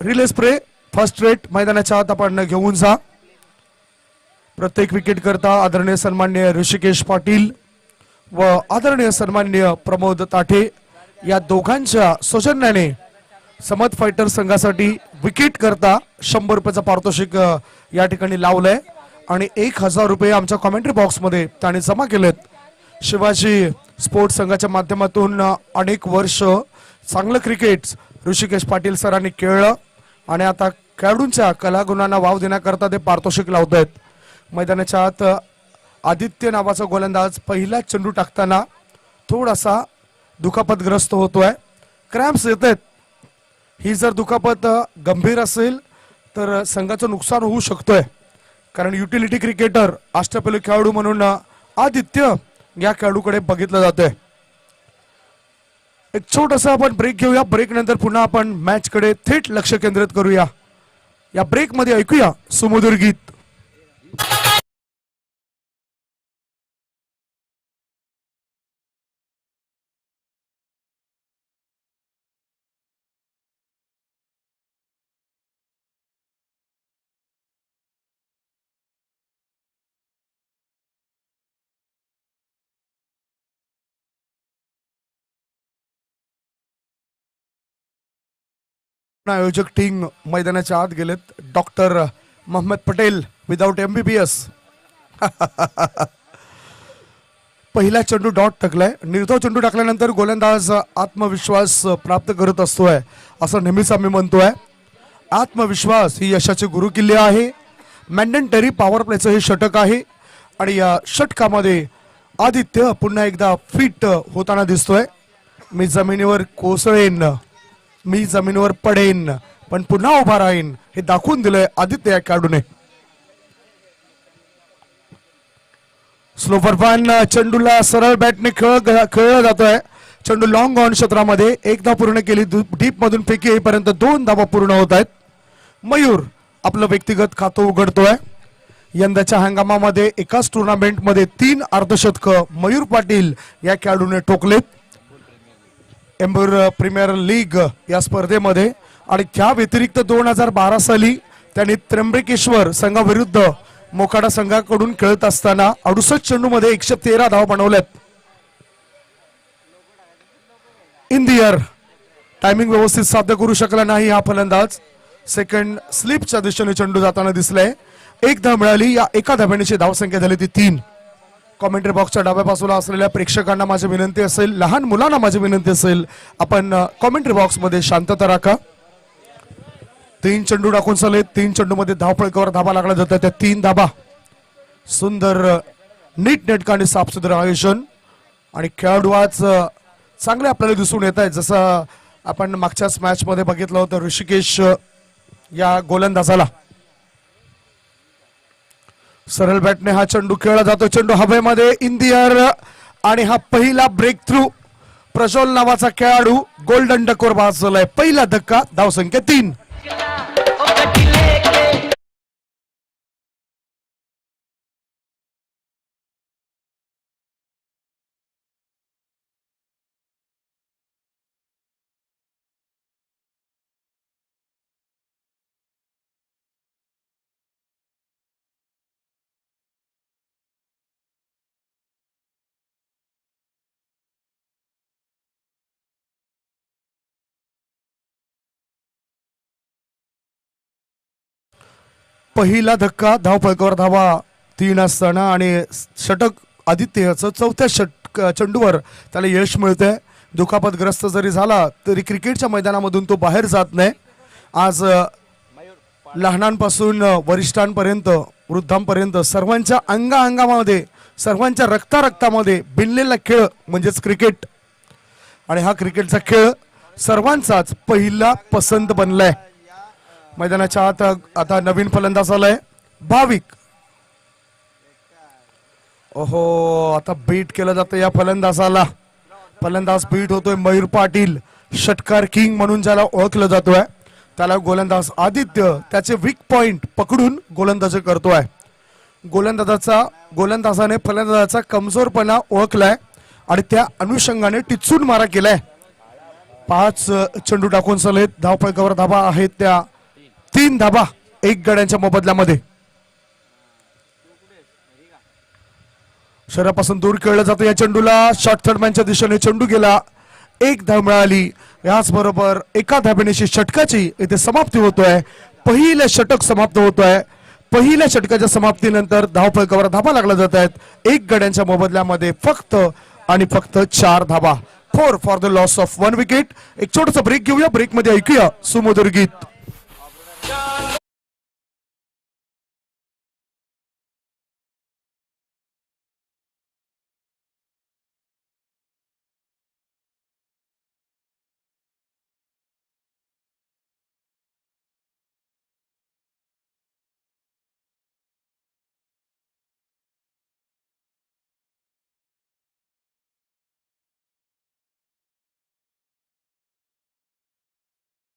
Relay spray first rate मैदानाच्या आत आपण घेऊन जा. प्रत्येक विकेट करता आदरणीय सन्माननीय ऋषिकेश पाटील व आदरणीय सन्माननीय प्रमोद ताठे या दोघांच्या सौजन्याने समत फायटर संघासाठी विकेट करता 100 रुपयाचा पारितोषिक या ठिकाणी लावलंय आणि 1000 रुपये आमच्या कमेंट्री बॉक्स मध्ये त्यांनी जमा केलेत. शिवाजी स्पोर्ट्स संघाच्या माध्यमातून अनेक वर्ष चांगलं क्रिकेट ऋषिकेश पाटील सरांनी खेळलं आणि आता खेळाडूंच्या कलागुणांना वाव देण्याकरता ते पारितोषिक लावत आहेत. मैदानाच्या आत आदित्य नावाचा गोलंदाज पहिला चेंडू टाकताना थोडासा दुखापतग्रस्त होतोय, क्रॅम्प्स येत आहेत. ही जर दुखापत गंभीर असेल तर संघाचं नुकसान होऊ शकतोय, कारण युटिलिटी क्रिकेटर अष्टपैलू खेळाडू म्हणून आदित्य या खेळाडूकडे बघितलं जातंय. एक छोटासा आपण ब्रेक घेऊया. ब्रेक नंतर पुन्हा आपण मॅच कडे थेट लक्ष केंद्रित करूया. या ब्रेक मध्ये ऐकूया सुमधुर गीत. आयोजक टीम मैदानाच्या आत गेलेत. Doctor Mohammed Patel without MBBS. पहिला चेंडू डॉट टाकलाय. निर्धाव चेंडू टाकल्यानंतर गोलंदाज आत्मविश्वास प्राप्त करत असतोय असं नेहमीच आम्ही म्हणतोय. आत्मविश्वास ही यशाची गुरुकिल्ली आहे. मॅन्डेटरी पॉवर प्लेचं हे षटक आहे आणि या षटकामध्ये आदित्य पुन्हा एकदा फिट होताना दिसतोय. मी जमिनीवर कोसळेन, मी जमिनीवर पडेन पण पुन्हा उभा राहीन हे दाखवून दिलंय आदित्य या खेळाडूने. स्लोफर पान चेंडूला सरळ बॅटने खेळला जातोय. चेंडू लॉंग ऑन क्षेत्रामध्ये एक धाव पूर्ण केली. डीप मधून फेकी येईपर्यंत 2 धावा पूर्ण होत आहेत. मयूर आपलं व्यक्तिगत खातं उघडतोय. यंदाच्या हंगामामध्ये एकाच टुर्नामेंट मध्ये 3 अर्धशतक मयूर पाटील या खेळाडूने ठोकलेत एम्बर प्रीमियर लीग या स्पर्धेमध्ये. आणि त्या व्यतिरिक्त 2012 साली त्यांनी त्र्यंबकेश्वर संघाविरुद्ध मोखाडा संघाकडून खेळत असताना 68 चेंडू मध्ये 113 धावा बनवल्यात. इन द एअर टायमिंग व्यवस्थित साध्य करू शकला नाही हा फलंदाज. सेकंड स्लिपच्या दिशेने चेंडू जाताना दिसलाय. 1 धाव मिळाली. या एका धाब्याची धावसंख्या झाली ती 3. कॉमेंट्री बॉक्सच्या डाव्या बाजूला असलेल्या प्रेक्षकांना माझी विनंती असेल, लहान मुलांना माझी विनंती असेल, आपण कॉमेंट्री बॉक्स मध्ये शांतता राखा. 3 चेंडू टाकून चालले. 3 चेंडू मध्ये धावफलकावर धाबा लागला जातात. त्या 3 धाबा. सुंदर नीटनेटकं आणि साफसुथरं आयोजन आणि खेळाडू आज चांगले आपल्याला दिसून येत आहेत. जसं आपण मागच्याच मॅच मध्ये बघितलं होतं ऋषिकेश या गोलंदाजाला. सरळ बॅटने हा चेंडू खेळला जातो. चेंडू हवेमध्ये इन द एअर आणि हा पहिला ब्रेक थ्रू. प्रज्वल नावाचा खेळाडू गोल्डन डकवर बाद झालाय. पहिला धक्का. धावसंख्या 3. पहिला धक्का. धावफलकावर धावा 3 असताना आणि षटक आदित्यचं 4थ्या चेंडूवर त्याला यश मिळतंय. दुखापतग्रस्त जरी झाला तरी क्रिकेटच्या मैदानामधून तो बाहेर जात नाही. आज लहानांपासून वरिष्ठांपर्यंत वृद्धांपर्यंत सर्वांच्या अंगामध्ये सर्वांच्या रक्तामध्ये भिनलेला खेळ म्हणजेच क्रिकेट. आणि हा क्रिकेटचा खेळ सर्वांचाच पहिला पसंत बनलाय. मैदानाच्या आत आता नवीन फलंदाज आलाय भाविक. ओहो, आता बीट केलं जातं या फलंदाजाला. फलंदाज बीट होतोय मयूर पाटील. षटकार किंग म्हणून ज्याला ओळखलं जातोय त्याला गोलंदाज आदित्य त्याचे वीक पॉइंट पकडून गोलंदाजी करतोय. गोलंदाजाने फलंदाजाचा कमजोरपणा ओळखलाय आणि त्या अनुषंगाने टिचून मारा केलाय. 5 चेंडू टाकून सलेत. धावफलकावर धाबा आहेत त्या 3 धाबा 1 गड्यांच्या मोबदल्यामध्ये. शरीरापासून दूर खेळलं जातं या चेंडूला. शॉर्ट थर्डमॅनच्या दिशेने चेंडू गेला. 1 धाव मिळाली. याचबरोबर एका धाबेनेची षटकाची इथे समाप्ती होतोय. पहिलं षटक समाप्त होतोय. पहिल्या षटकाच्या समाप्तीनंतर धावफलकावर धाबा लागला जात आहेत. 1 गड्यांच्या मोबदल्यामध्ये फक्त आणि फक्त 4 धाबा. 4 for the loss of 1 wicket. एक छोटासा ब्रेक घेऊया. ब्रेक मध्ये ऐकूया सुमधुर गीत.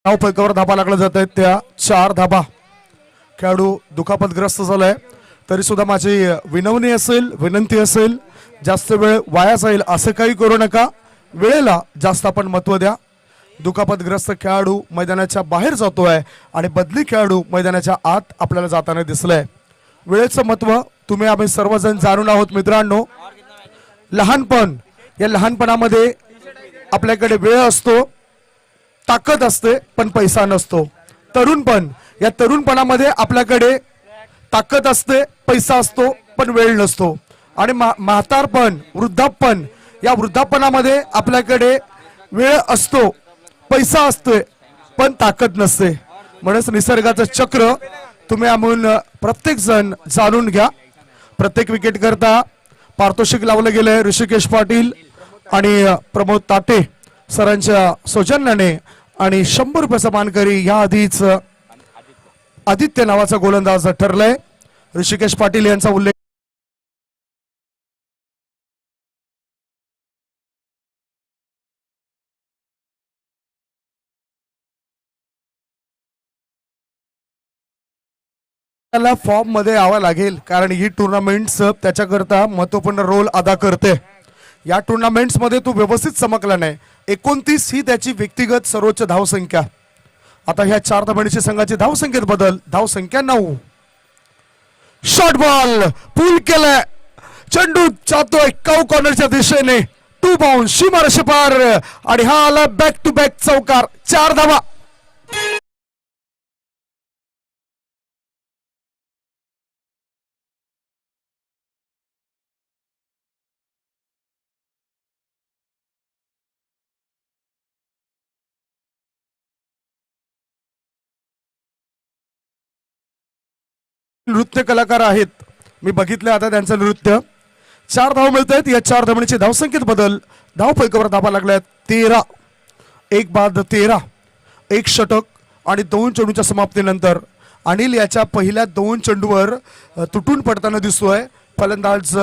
धावफलकावर धाबा लागला जात आहेत त्या 4 धाबा. खेळाडू दुखापतग्रस्त झालाय तरी सुद्धा माझी विनवणी असेल, विनंती असेल, जास्त वेळ वाया जाईल असं काही करू नका. वेळेला जास्त आपण महत्व द्या. दुखापतग्रस्त खेळाडू मैदानाच्या बाहेर जातोय आणि बदली खेळाडू मैदानाच्या आत आपल्याला जाताना दिसलाय. वेळेचं महत्व तुम्ही आम्ही सर्वजण जाणून आहोत मित्रांनो. लहानपण, या लहानपणामध्ये आपल्याकडे वेळ असतो, ताकद असते, पण पैसा नसतो. तरुणपण, या तरुणपणामध्ये आपल्याकडे ताकद असते, पैसा असतो, पण वेळ नसतो. आणि म्हातारपण, वृद्धापन, या वृद्धापनामध्ये आपल्याकडे वेळ असतो, पैसा असतोय, पण ताकद नसते. म्हणूनच निसर्गाचं चक्र तुम्ही आम्ही प्रत्येक जण जाणून घ्या. प्रत्येक विकेट करता पारितोषिक लावलं गेलंय ऋषिकेश पाटील आणि प्रमोद ताटे सरांच्या सौजन्याने. आणि 100 रुपयाचा मानकरी या आधीच आदित्य नावाचा गोलंदाज ठरलाय. ऋषिकेश पाटील यांचा उल्लेख त्याला फॉर्म मध्ये यावं लागेल कारण ही टुर्नामेंट्स त्याच्याकरता महत्वपूर्ण रोल अदा करते. या टुर्नामेंट्स मध्ये तो व्यवस्थित चमकला नाही. 29 ही त्याची व्यक्तिगत सर्वोच्च धावसंख्या. आता ह्या 4 धाबांची संघाची धावसंख्येत बदल. धावसंख्या 9. शॉर्ट बॉल पूल केलाय. चेंडू जातोय काऊ कॉर्नरच्या दिशेने. 2 बाउंस सीमारेषे पार आणि हा आला बॅक टू बॅक चौकार. 4 धावा. नृत्य कलाकार आहेत, मी बघितले आता त्यांचं नृत्य. 4 धाव मिळत आहेत. या 4 धावण्याची धावसंख्येत बदल. धावफलकावर धाबा लागलाय 13. 1 बाद 13. 1 षटक आणि 2 चेंडूच्या समाप्तीनंतर अनिल याच्या पहिल्या 2 चेंडूवर तुटून पडताना दिसतोय. फलंदाज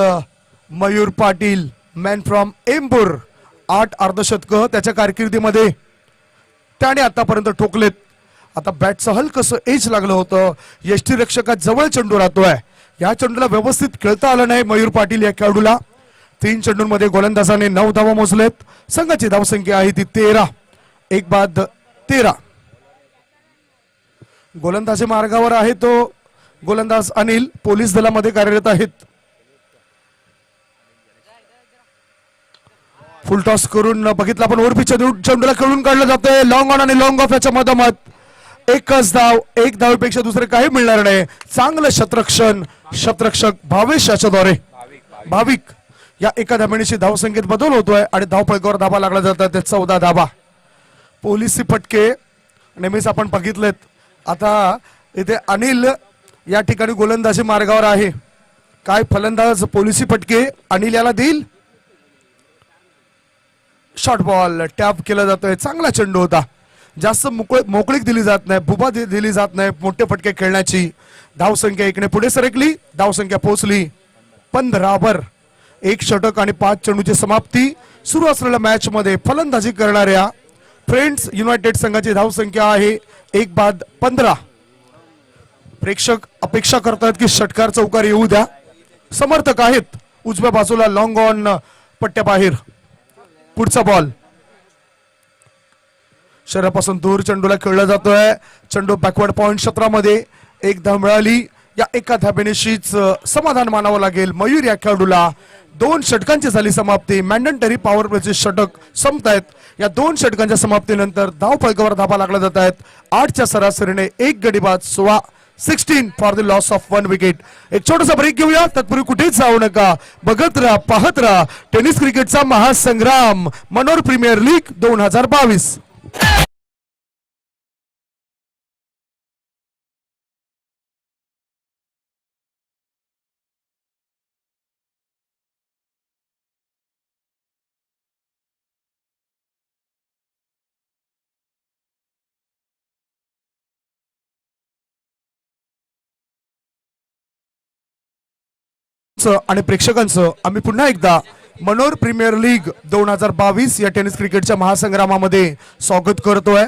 मयूर पाटील, मॅन फ्रॉम एम्बूर. 8 अर्धशतक त्याच्या कारकिर्दीमध्ये त्याने आतापर्यंत ठोकलेत. आता बॅटचं हलकसं एज लागलं होतं. यष्टीरक्षकात जवळ चेंडू राहतोय. या चेंडूला व्यवस्थित खेळता आलं नाही मयूर पाटील या खेळाडूला. 3 चेंडूंमध्ये गोलंदाजाने 9 धावा मोजलेत. संघाची धावसंख्या आहे ती 13. 1 बाद 13. गोलंदाजी मार्गावर आहे तो गोलंदाज अनिल, पोलीस दलामध्ये कार्यरत आहेत. फुल टॉस करून बघितला आपण ओरपीच्या चेंडूला खेळून काढलं जातंय. लॉंग ऑन आणि लॉंग ऑफ याच्या मधोमध. एकच धाव. 1 धावेपेक्षा दुसरे काही मिळणार नाही. चांगलं शतरक्षक भावेश याच्याद्वारे. भाविक या एका धाबेची धावसंख्येत बदल होतोय आणि धावफलकावर धाबा लागला जातात ते 14 धाबा. पोलिसी फटके नेहमीच आपण बघितलेत. आता इथे अनिल या ठिकाणी गोलंदाजी मार्गावर आहे. काय फलंदाज पोलिसी फटके अनिल याला देईल. शॉर्ट बॉल टॅप केला जातोय. चांगला चेंडू होता. जास्त मोकळीक दिली जात नाही, बुबा दिली जात नाही मोठे फटके खेळण्याची. धावसंख्या 1 ने पुढे सरकली. धावसंख्या पोहोचली 15 वर. 1 षटक आणि 5 चेंडूची समाप्ती. सुरू असलेल्या मॅच मध्ये फलंदाजी करणाऱ्या फ्रेंड्स युनायटेड संघाची धावसंख्या आहे 1 बाद 15. प्रेक्षक अपेक्षा करतात की षटकार चौकार येऊ द्या. समर्थक आहेत उजव्या बाजूला लॉंग ऑन पट्ट्या बाहेर. पुढचा बॉल शरीरापासून दूर चेंडूला खेळला जातोय. चेंडू बॅकवर्ड पॉइंट क्षेत्रामध्ये एक धाव मिळाली. या एका धाबेनिशीच समाधान मानावं लागेल मयूर या खेळाडूला. 2 षटकांची झाली समाप्ती. मॅन्डेटरी पॉवर प्लेचे षटक संपतायत. या 2 षटकांच्या समाप्तीनंतर धाव फलकावर धाबा लागला जात आहेत. 8च्या सरासरीने 1 गडी बाद 16 for the loss of 1 wicket. एक छोटासा ब्रेक घेऊया. तत्पूर्वी कुठेच जाऊ नका. बघत राहा, पाहत राहा टेनिस क्रिकेटचा महासंग्राम मनोर प्रीमियर लीग 2022. आणि प्रेक्षकांचं आम्ही पुन्हा एकदा मनोर प्रीमियर लीग 2022 या टेनिस क्रिकेटच्या महासंग्रामामध्ये स्वागत करतोय.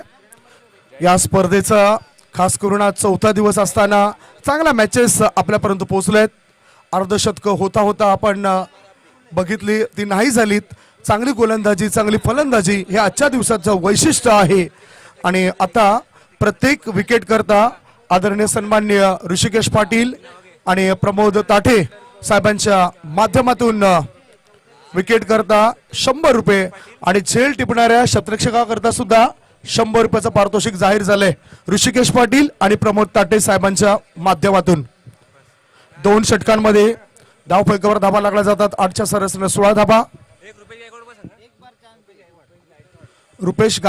या स्पर्धेचा खास करून आज 4था दिवस असताना चांगल्या मॅचेस आपल्यापर्यंत पोहोचलेत. अर्धशतक होता होता आपण बघितली ती नाही झालीत. चांगली गोलंदाजी, चांगली फलंदाजी हे आजच्या दिवसाचं वैशिष्ट्य आहे. आणि आता प्रत्येक विकेट करता आदरणीय सन्माननीय ऋषिकेश पाटील आणि प्रमोद ताठे साहेबांच्या माध्यमातून विकेट करता 100 रुपये आणि झेल टिपणाऱ्या शतरक्षकाकरता सुद्धा 100 रुपयाचं पारितोषिक जाहीर झालंय ऋषिकेश पाटील आणि प्रमोद ताठे साहेबांच्या माध्यमातून. 2 षटकांमध्ये धाव फलकावर धाबा लागला जातात. 8च्या सरासरीने 16 धाबा. रुपेश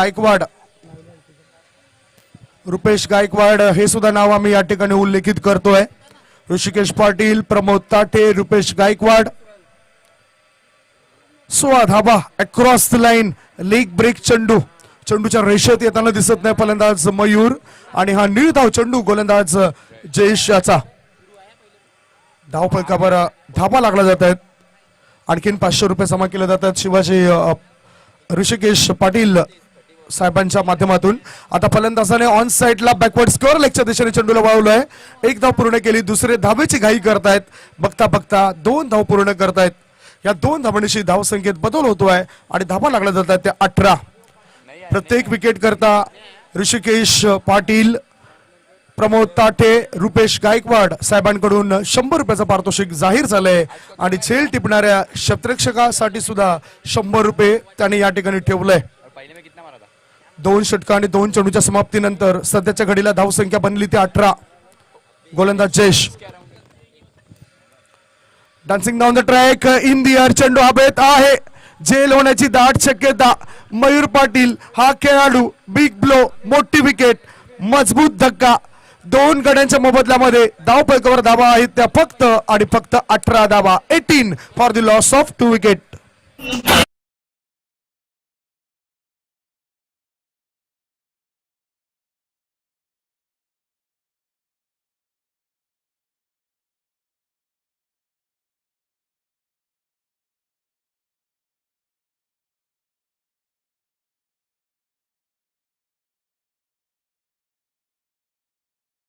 गायकवाड हे सुद्धा नाव आम्ही या ठिकाणी उल्लेखित करतोय. ऋषिकेश पाटील, प्रमोद ताठे, रुपेश गायकवाड. 16 धाबा across the line. Leg break चेंडू. चेंडूच्या रेषेत येताना दिसत नाही फलंदाज मयूर आणि हा निर्धाव चेंडू गोलंदाज जयेश याचा. धाव फलकावर धाबा लागला जात आहेत. आणखीन 500 रुपये जमा केले जातात शिवाजी ऋषिकेश पाटील साहेबांच्या माध्यमातून. आता फलंदाजाने ऑन साइडला बॅकवर्ड स्क्वेअर लेगच्या दिशेने चेंडूला वाळवलंय. 1 धाव पूर्ण केली. दुसरे धावेची घाई करतायत. बघता बघता 2 धाव पूर्ण करतायत. या 2 धावांशी धावसंख्येत बदल होतोय आणि धाबा लागल्या जातात त्या 18. प्रत्येक विकेट करता ऋषिकेश पाटील, प्रमोद ताठे, रुपेश गायकवाड साहेबांकडून 100 रुपयाचं पारितोषिक जाहीर झालंय आणि झेल टिपणाऱ्या शतरक्षकासाठी सुद्धा 100 रुपये त्यांनी या ठिकाणी ठेवलंय. 2 षटक आणि 2 चेंडूच्या समाप्तीनंतर सध्याच्या घडीला धावसंख्या बनली ती 18. गोलंदाज Jayesh dancing down the track in the air. चेंडू हवेत आहे. जेल होण्याची दाट शक्यता. मयूर पाटील हा खेळाडू. बिग ब्लो, मोठी विकेट, मजबूत धक्का. 2 गड्यांच्या मोबदल्यामध्ये धाव फलकावर धावा आहेत त्या फक्त आणि फक्त 18 धावा. 18 for the loss of 2 wicket.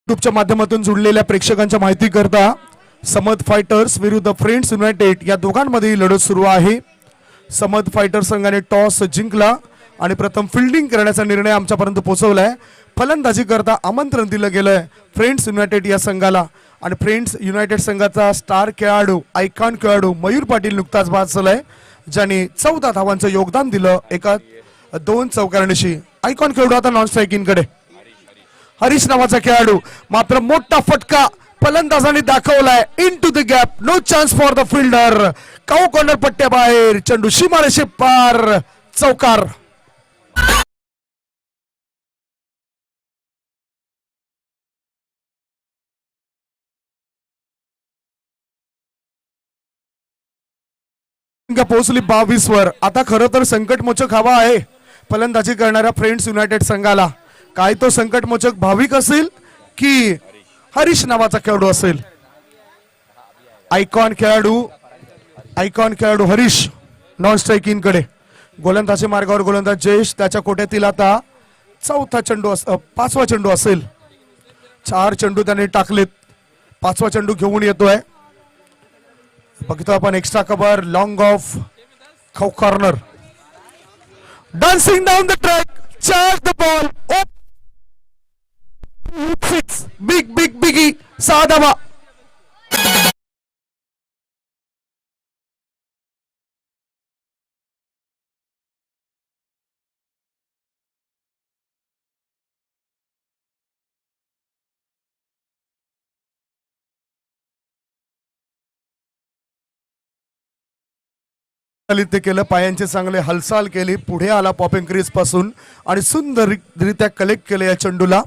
युट्यूबच्या माध्यमातून जुळलेल्या प्रेक्षकांच्या माहिती करता समद फायटर्स विरुद्ध फ्रेंड्स युनायटेड या दोघांमध्ये लढत सुरू आहे. समद फायटर संघाने टॉस जिंकला आणि प्रथम फिल्डिंग करण्याचा निर्णय आमच्यापर्यंत पोहोचवलाय. फलंदाजी करता आमंत्रण दिलं गेलंय फ्रेंड्स युनायटेड या संघाला आणि फ्रेंड्स युनायटेड संघाचा स्टार खेळाडू, आयकॉन खेळाडू मयूर पाटील नुकताच बाद झालाय, ज्यांनी 14 धावांचं योगदान दिलं एका 2 चौकारणीशी. आयकॉन खेळाडू आता नॉन स्ट्रायकिंग कडे. हरीश नावाचा खेळाडू मात्र मोठा फटका फलंदाजाने दाखवलाय. Into the gap. No chance for the fielder. Cow corner पट्ट्या बाहेर. चेंडू सीमारेषे पार. चौकार. पोहोचली 22 वर. आता खरं तर संकटमोचक हवा आहे फलंदाजी करणाऱ्या फ्रेंड्स युनायटेड संघाला. काय तो संकटमोचक भाविक असेल की हरीश नावाचा खेळाडू असेल. आयकॉन खेळाडू हरीश नॉन स्ट्रायकिंग कडे. गोलंदाजी मार्गावर गोलंदाज जयेश. त्याच्या कोट्यातील आता 5वा चेंडू असेल. 4 चेंडू त्याने टाकलेत. 5वा चेंडू घेऊन येतोय. बघतो आपण extra cover, long of, corner. dancing down the track, charge the ball, six, big biggie, Sadama. ते केलं, पायांचे चांगले हालचाल केली, पुढे आला पॉपिंग क्रीज पासून आणि सुंदररित्या कलेक्ट केलं या चेंडूला.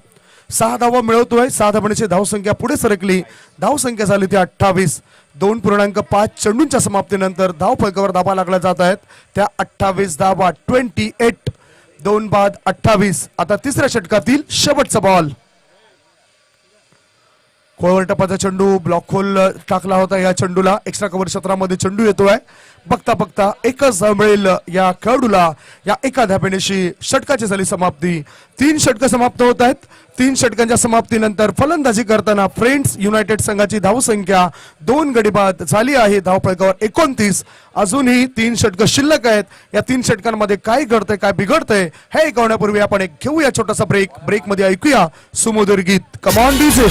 6 धावा मिळवतोय. 6 धावांची धावसंख्या पुढे सरकली. धावसंख्या झाली ती 28. 2.5 चेंडूंच्या समाप्तीनंतर धाव फलकावर धावा लागल्या जात आहेत. त्या 28 धावा, 28, 2 बाद 28. आता तिसऱ्या षटकातील शेवटचा बॉल. खोलवर टपाचा चेंडू, ब्लॉक होल टाकला होता या चेंडूला. एक्स्ट्रा कव्हर क्षेत्रामध्ये चेंडू येतोय. बघता बघता एकच धाव मिळेल या खेळाडूला. या एका धावेशी षटकाची झाली समाप्ती. 3 षटकं समाप्त होत आहेत. 3 षटकांच्या समाप्तीनंतर फलंदाजी करताना फ्रेंड्स युनायटेड संघाची धावसंख्या 2 गडी बाद झाली आहे. धावफलकावर 29. अजूनही 3 षटकं शिल्लक आहेत. या 3 षटकांमध्ये काय घडतंय, काय बिघडतंय हे ऐकवण्यापूर्वी आपण एक घेऊया छोटासा ब्रेक. ब्रेकमध्ये ऐकूया सुमधुर गीत. Come on DJ.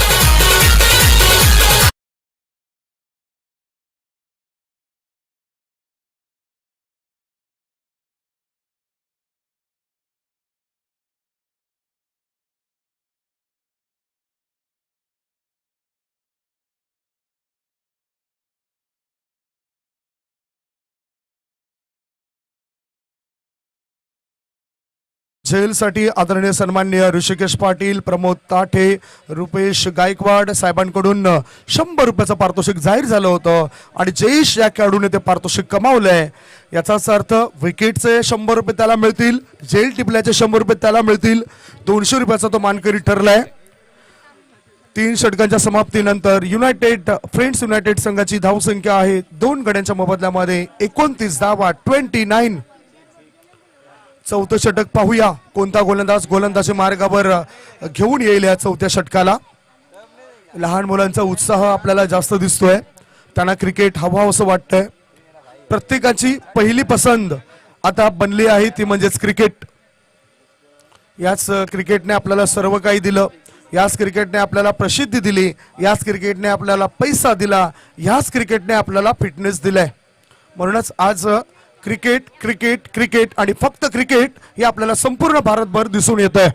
झेलसाठी आदरणीय सन्माननीय ऋषिकेश पाटील, प्रमोद ताठे, रुपेश गायकवाड साहेबांकडून 100 रुपयाचं पारितोषिक जाहीर झालं होतं आणि जयेश या खेळाडूने ते पारितोषिक कमावलंय. याचाच अर्थ विकेटचे 100 रुपये त्याला मिळतील, झेल टिपल्याचे 100 रुपये त्याला मिळतील. 200 रुपयाचा तो मानकरी ठरलाय. 3 षटकांच्या समाप्तीनंतर फ्रेंड्स युनायटेड संघाची धावसंख्या आहे 2 गड्यांच्या मोबदल्यामध्ये 29 धावा, 29. चौथं षटक पाहूया. कोणता गोलंदाजी मार्गावर घेऊन येईल या चौथ्या षटकाला. लहान मुलांचा उत्साह आपल्याला जास्त दिसतोय. त्यांना क्रिकेट हवं असं वाटतंय. प्रत्येकाची पहिली पसंत आता बनली आहे ती म्हणजेच क्रिकेट. याच क्रिकेटने आपल्याला सर्व काही दिलं. याच क्रिकेटने आपल्याला प्रसिद्धी दिली. याच क्रिकेटने आपल्याला पैसा दिला. याच क्रिकेटने आपल्याला फिटनेस दिलाय. म्हणूनच आज क्रिकेट क्रिकेट क्रिकेट आणि फक्त क्रिकेट हे आपल्याला संपूर्ण भारतभर दिसून येत आहे.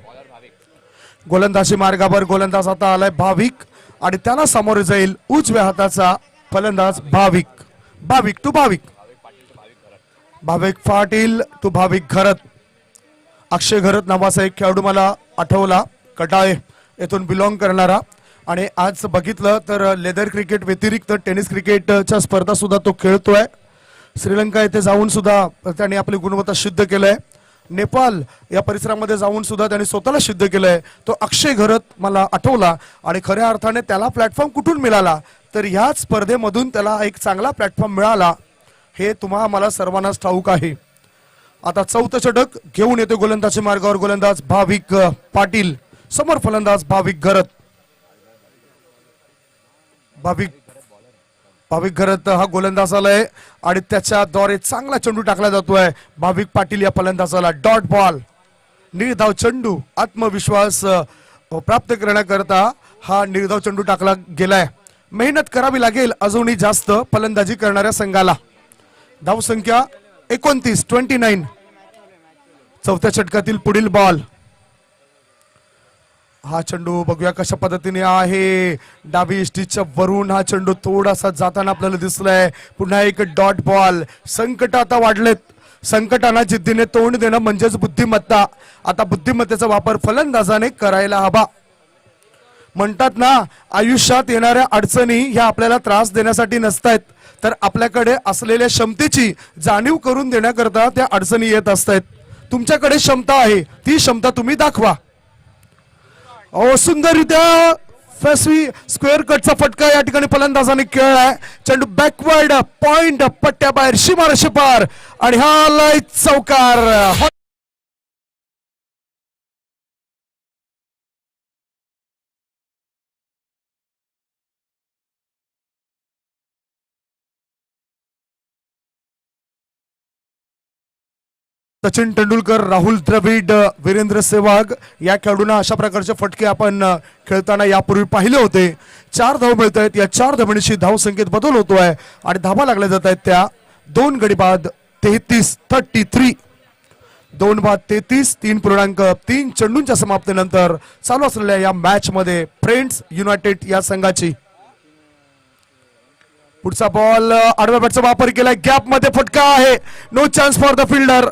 गोलंदाजी मार्गावर गोलंदाज आता आलाय भाविक आणि त्याला सामोरे जाईल उजव्या हाताचा फलंदाज भाविक. भाविक पाटील टू भाविक घरत. अक्षय घरत नावाचा एक खेळाडू मला आठवला, कटाळे येथून बिलॉंग करणारा. आणि आज बघितलं तर लेदर क्रिकेट व्यतिरिक्त टेनिस क्रिकेटच्या स्पर्धा सुद्धा तो खेळतोय. श्रीलंका येथे जाऊन सुद्धा त्यांनी आपली गुणवत्ता सिद्ध केलंय. नेपाळ या परिसरामध्ये जाऊन सुद्धा त्यांनी स्वतःला सिद्ध केलंय. तो अक्षय घरत मला आठवला आणि खऱ्या अर्थाने त्याला प्लॅटफॉर्म कुठून मिळाला तर ह्याच स्पर्धेमधून त्याला एक चांगला प्लॅटफॉर्म मिळाला. हे तुम्हा मला सर्वांनाच ठाऊक आहे. आता चौथं षटक घेऊन येतो गोलंदाजी मार्गावर गोलंदाज भाविक पाटील. समोर फलंदाज भाविक घरत. भाविक घरत हा गोलंदाज आलाय आणि त्याच्याद्वारे चांगला चेंडू टाकला जातोय. भाविक पाटील या फलंदाजाला डॉट बॉल, निर्धाव चेंडू. आत्मविश्वास प्राप्त करण्याकरता हा निर्धाव चेंडू टाकला गेलाय. मेहनत करावी लागेल अजूनही जास्त फलंदाजी करणाऱ्या संघाला. धावसंख्या 29. चौथ्या षटकातील पुढील बॉल. हा चेंडू बघूया कशा पद्धतीने आहे. डावी स्टिचच्या वरून हा चेंडू थोडासा जाताना आपल्याला दिसलाय. पुन्हा एक डॉट बॉल. संकट आता वाढलेत. संकटांना जिद्दीने तोंड देणं म्हणजेच बुद्धिमत्ता. आता बुद्धिमत्तेचा वापर फलंदाजाने करायला हवा. म्हणतात ना, आयुष्यात येणाऱ्या अडचणी ह्या आपल्याला त्रास देण्यासाठी नसतायत तर आपल्याकडे असलेल्या क्षमतेची जाणीव करून देण्याकरता त्या अडचणी येत असतात. तुमच्याकडे क्षमता आहे, ती क्षमता तुम्ही दाखवा. सुंदररित्या फॅसवी स्क्वेअर कटचा फटका या ठिकाणी फलंदाजाने खेळलाय. चेंडू बॅकवर्ड पॉइंट पट्ट्याबाहेर सीमारेषे पार आणि हा लय चौकार. सचिन तेंडुलकर, राहुल द्रविड, वीरेंद्र सेहवाग या खेळाडूंना अशा प्रकारचे फटके आपण खेळताना यापूर्वी पाहिले होते. 4 धाव मिळत आहेत. या 4 धावांची धाव संख्येत बदल होतोय आणि धावा लागल्या जात आहेत त्या 2 गडी बाद 33 2 बाद 33 3.3 चेंडूंच्या समाप्तीनंतर चालू असलेल्या या मॅच मध्ये फ्रेंड्स युनायटेड या संघाची पुढचा बॉल आडव्या बॅटचा वापर केलाय. गॅप मध्ये फटका आहे. No chance for the fielder.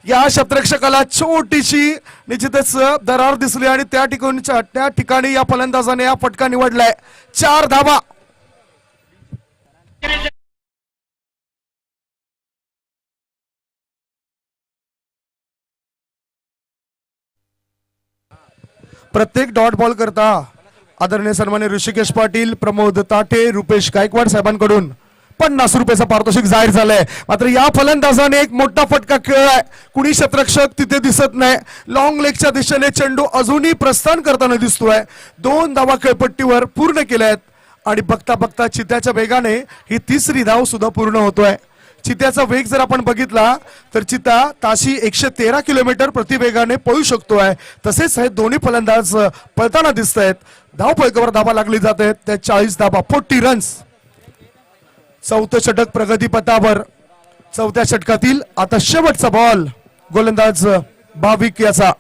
या क्षेत्ररक्षकाला छोटीशी निश्चितच दरार दिसली आणि त्या ठिकाणी या फलंदाजाने हा फटका निवडलाय. 4 धावा. प्रत्येक डॉट बॉल करता आदरणीय सन्मान्य ऋषिकेश पाटील, प्रमोद ताटे, रुपेश गायकवाड साहेबांकडून 50 रुपयाचा पारितोषिक जाहीर झालंय. मात्र या फलंदाजाने एक मोठा फटका खेळलाय. कुणी क्षेत्ररक्षक तिथे दिसत नाही. लॉंग लेगच्या दिशेने चेंडू अजूनही प्रस्थान करताना दिसतोय. 2 धावा खेळपट्टीवर पूर्ण केल्यात आणि बघता बघता चित्याच्या वेगाने ही 3री धाव सुद्धा पूर्ण होतोय. चित्याचा वेग जर आपण बघितला तर चिता ताशी 113 किलोमीटर प्रति वेगाने पळू शकतोय. तसेच हे दोन्ही फलंदाज पळताना दिसत आहेत. धावफलकावर धावा लागली जात आहेत. त्या 40 धावा 40 रन्स. 4थं षटक प्रगतीपथावर. 4थ्या षटकातील आता शेवटचा बॉल गोलंदाज भाविक याचा.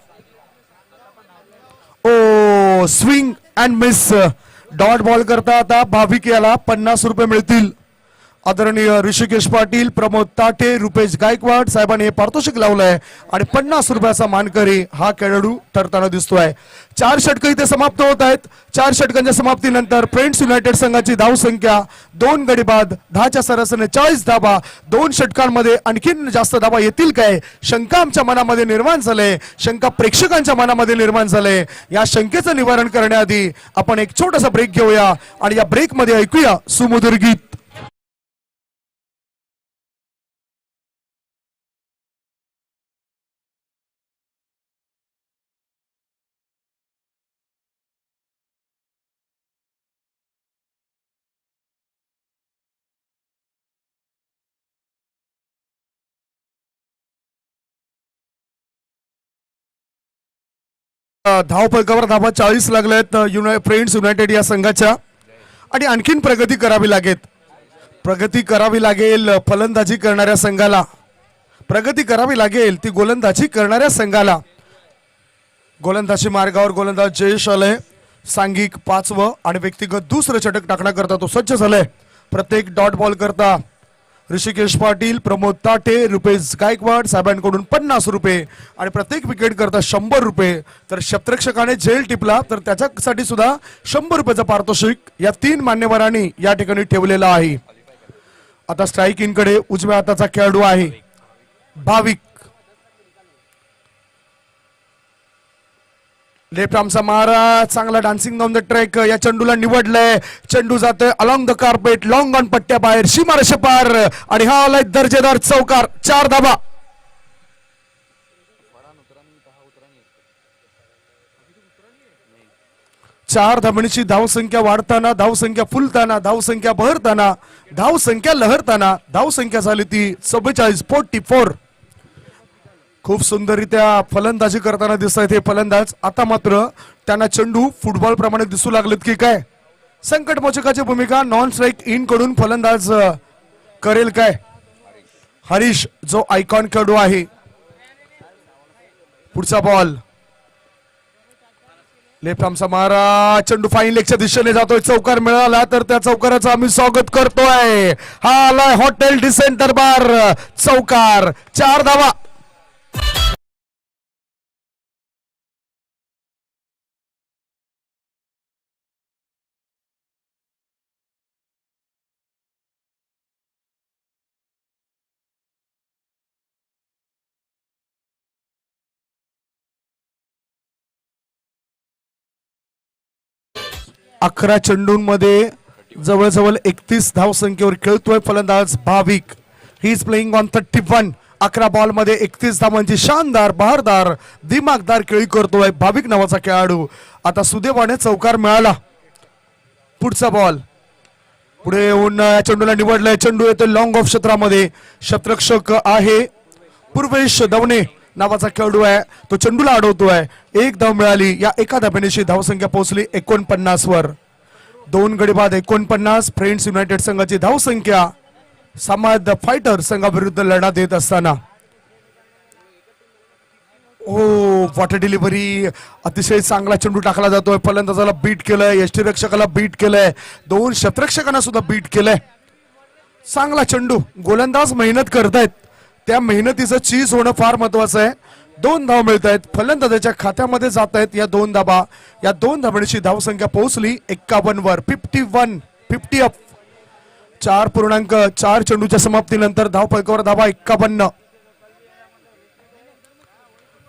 Oh swing and miss. Dot ball करता आता भाविक याला 50 रुपये मिळतील. आदरणीय ऋषिकेश पाटील, प्रमोद ताटे, रुपेश गायकवाड साहेबांनी हे पारितोषिक लावलंय आणि 50 रुपयाचा मानकरी हा खेळाडू ठरताना दिसतोय. 4 षटकं इथे समाप्त होत आहेत. 4 षटकांच्या समाप्तीनंतर फ्रेंड्स युनायटेड संघाची धाव संख्या 2 गडी बाद 10च्या सरासरीने 40 धावा. 2 षटकांमध्ये आणखीन जास्त धावा येतील काय, शंका आमच्या मनामध्ये निर्माण झाले. शंका प्रेक्षकांच्या मनामध्ये निर्माण झाले. या शंकेचं निवारण करण्याआधी आपण एक छोटासा ब्रेक घेऊया आणि या ब्रेक मध्ये ऐकूया सुमधुर गीत. धावफलकावर धावा 40 लागल्यात फ्रेंड्स युनायटेड या संघाच्या आणि आणखीन प्रगती करावी लागेल फलंदाजी करणाऱ्या संघाला. प्रगती करावी लागेल ती गोलंदाजी करणाऱ्या संघाला. गोलंदाजी मार्गावर गोलंदाज जयेश आलय. सांघिक 5वं आणि व्यक्तिगत 2रं षटक टाकण्याकरता तो सज्ज झालाय. प्रत्येक डॉट बॉल करता ऋषिकेश पाटील, प्रमोद ताटे, रुपेश गायकवाड साहेबांकडून 50 रुपये आणि प्रत्येक विकेट करता 100 रुपये. तर क्षेत्ररक्षकाने झेल टिपला तर त्याच्यासाठी सुद्धा 100 रुपयाचं पारितोषिक या 3 मान्यवरांनी या ठिकाणी ठेवलेलं आहे. आता स्ट्राईक इन कडे उजव्या हाताचा खेळाडू आहे भाविक. लेफ्ट आर्मचा मारा, चांगला डान्सिंग ऑन द ट्रॅक. या चेंडूला निवडलंय. चेंडू जातोय along the carpet, long on पट्ट्या बाहेर, सीमारेषे पार आणि हा आलाय दर्जेदार चौकार. 4 धावा. 4 धावांची धावसंख्या वाढताना, धावसंख्या फुलताना, धावसंख्या बहरताना, धावसंख्या लहरताना धावसंख्या झाली ती 44. खूप सुंदररित्या फलंदाजी करताना दिसत आहेत हे फलंदाज. आता मात्र त्यांना चेंडू फुटबॉल प्रमाणे दिसू लागलेत की काय. संकटमोचकाची भूमिका नॉन स्ट्राईक इन कडून फलंदाज करेल काय. हरीश जो आयकॉन खेळाडू आहे. पुढचा बॉल लेफ्ट आर्मचा मारा, चेंडू फाईन लेगच्या दिशेने जातोय. चौकार मिळाला तर त्या चौकाराचं आम्ही स्वागत करतोय. हा आलाय हॉटेल डिसेंट दरबार चौकार. 4 धावा. अकरा चेंडूंमध्ये जवळजवळ 31 धावसंख्येवर खेळतोय फलंदाज भाविक. He is playing on 31. 11 ball मध्ये 31 धावांची शानदार बहारदार दिमागदार खेळी करतोय भाविक नावाचा खेळाडू. आता सुदैवाने चौकार मिळाला. पुढचा बॉल पुढे येऊन चेंडूला निवडलाय. चेंडू येतो लॉंग ऑफ क्षेत्रामध्ये. क्षेत्ररक्षक आहे पूर्वेश दवणे नावाचा खेळाडू आहे, तो चेंडूला अडवतोय. एक धाव मिळाली. या एका धावेची धावसंख्या पोहोचली 49 वर. 2 गडी बाद 49. फ्रेंड्स युनायटेड संघाची धावसंख्या समाज फायटर संघाविरुद्ध लढा देत असताना. ओ वॉटर डिलिव्हरी, अतिशय चांगला चेंडू टाकला जातोय. फलंदाजाला बीट केलंय, यष्टीरक्षकाला बीट केलंय, 2 शतरक्षकांना सुद्धा बीट केलंय. चांगला चेंडू, गोलंदाज मेहनत करतायत, त्या मेहनतीचं चीज होणं फार महत्वाचं आहे. 2 धाव मिळत आहेत, फलंदाजाच्या खात्यामध्ये जात आहेत या 2 धाबा. या 2 धाबांची धावसंख्या पोहोचली 51 वर. 50 अप. 4.4 चेंडूच्या समाप्तीनंतर धाव फलकावर धाबा 51.